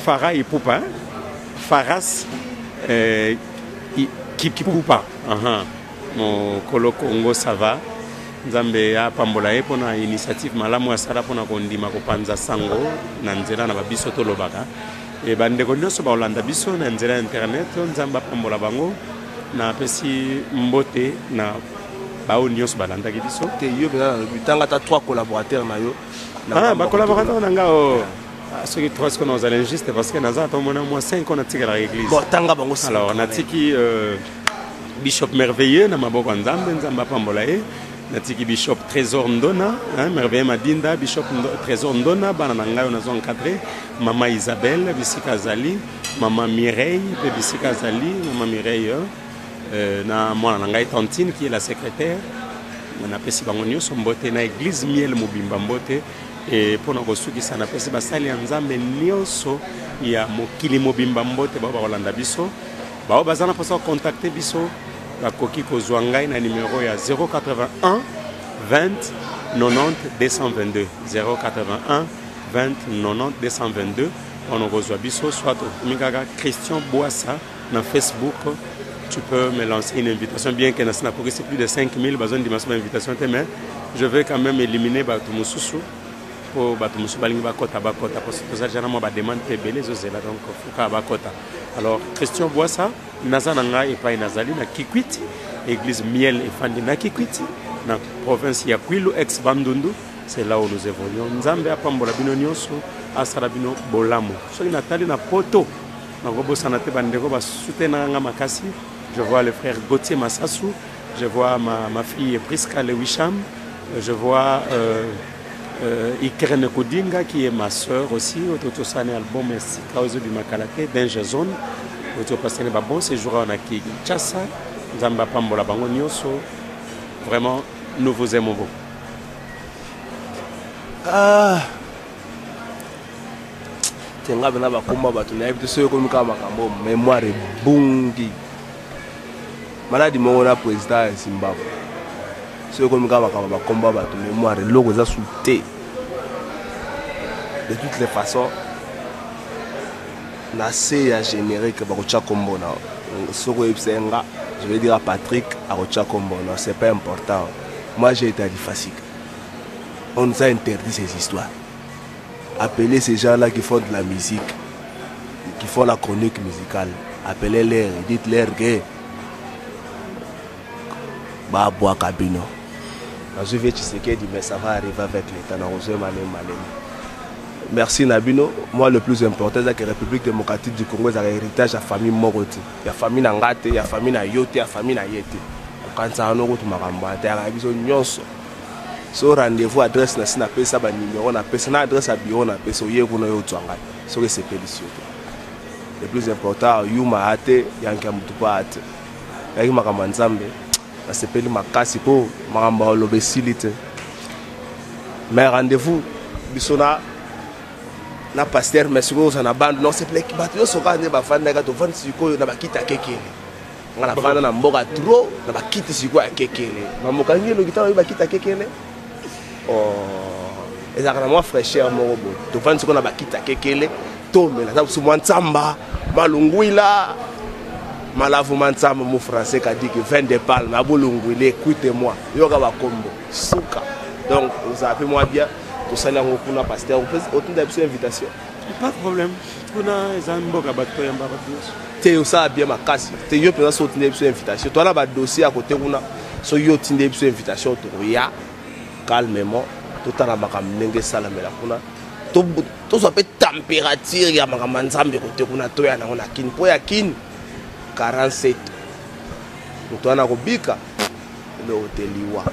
Farah Ipupa, Faras Kipupa, mon colo Congo ça va. Nzambe ya pambola ye pona initiative malamu ya sala pona kondima kopanza sango na nzela na babiso to lobaka e bande ko nyonso ba Olanda biso na nzela internet nzamba pambola bango na pesi mbote na bao nyonso balanda ki biso te yo bela bitanga ta 3 collaborateurs na yo ba collaborateurs na ngao ceux qui trois qu'on nous allons juste parce que naza to mona moi 5 on a tiré la église bon tanga bango alors on a tiki bishop merveilleux na maboko nzambe nzamba pambola ye natiki bishop Trésor Ndona merveilleux Madinda bishop Trésor Ndona bana nangayo nazo encadré maman Isabelle bisika zali maman Mireille bisika zali maman Mireille na mwana nangayo Tantine qui est la secrétaire on a pesi bango nyonso mbote na église miel mobimba mbote et pour nous qui ça n'a pas c'est basali nzambe nyonso ya mokili mobimba mbote ba Rolanda biso ba bazana posa contacter biso la koki kozwa ngai na numéro ya 081 20 90 222 081 20 90 222 on reçoit biso soit Mikaga Christian Boissa dans Facebook. Tu peux me lancer une invitation, bien que c'est plus de 5000 besoin d'invitation, mais je vais quand même éliminer Batumususu pour Batumusu Balingi Bakota Bakota parce que ça j'ai moi demande PBL les là donc Fuka Bakota. Alors Christian Boissa Nazananga et pas Nazali na Kikwiti église Miel et Fandi na Kikwiti na province ya Kwilu ex Bandundu, c'est là où nous évoluons. Nzambe apambola bino nyonso asala bino bolamo. So Nathalie na poto na robo sanate bandeko ba soutenanga makasi. Je vois le frère Gauthier Massassou, je vois ma fille Priska Lewisham, je vois Ikrene Kodinga qui est ma soeur aussi, autour de album merci Kaozo du Makalake, Danger Zone, autour de un bon séjour en Aki Tchassa, Zamba Pambola Bango Nyoso, vraiment nous vous aimons beaucoup. Tenga bena ba komba ba tuna ebite so yokomi ka makambo mémoire bungi. Maladi mona président ya Zimbabwe. So yokomi ka makambo ba komba ba tuna mémoire loko za souté. De toutes les façons na se ya générique ba ko tcha kombo na. Soko ebsenga, je vais dire à Patrick à tcha kombo na, c'est pas important. Moi j'ai été à l'IFASIC. On nous a interdit ces histoires. Appelez ces gens-là qui font de la musique, qui font la chronique musicale. Appelez-les, dites-leur que Baboua Kabino. Je vais checker, mais ça va arriver avec l'État. Merci Nabino. Moi, le plus important, c'est que la République démocratique du Congo est un héritage de la famille Moroti. Il y a la famille Nangate, il y a la famille Nayote, il y a la famille Nayete. Quand ça a un autre Maramba, il y a la vision Nyonso. So rendez-vous adresse na sina pesa ba numéro na pesa na adresse à bureau na pesa oye kuna yo tswanga so c'est pédition. Le plus important yuma ate yanka mutupa ate yaki makamba nzambe na sepeli makasi po makamba lobesilite. Mais rendez-vous bisona na pasteur mesiko ça na bande non c'est plaît ki bato so ka ne ba fanda ka to fanda siko na bakita kekele ngala fanda na mboka trop na bakiti siko ya kekele mamoka ngelo kitalo bakita kekele. Et ça moi fraîcheur mon robot. Tu vois ce qu'on a bakita kekele, tombe là ça moi nzamba, malungwila. Malavu nzamba mon français qui dit que 20 de palmes, abolungwile, écoutez-moi. Yoga ba kombo, souka. Donc vous appelez moi bien, tout ça là on a pasteur, on peut autant d'absence invitation. Pas de problème. On a ezamboka bato ya mbabados. Te ça bien ma casse. Te yo peut ça autant d'absence invitation. Toi là ba dossier à côté kuna, so yo autant d'absence invitation to ya. Calmement, tout en abakam nenge salamela kuna tout ça peut température ya makamanzambe côté kuna to ya na ona kin po ya kin 47 to ana kobika le hoteliwa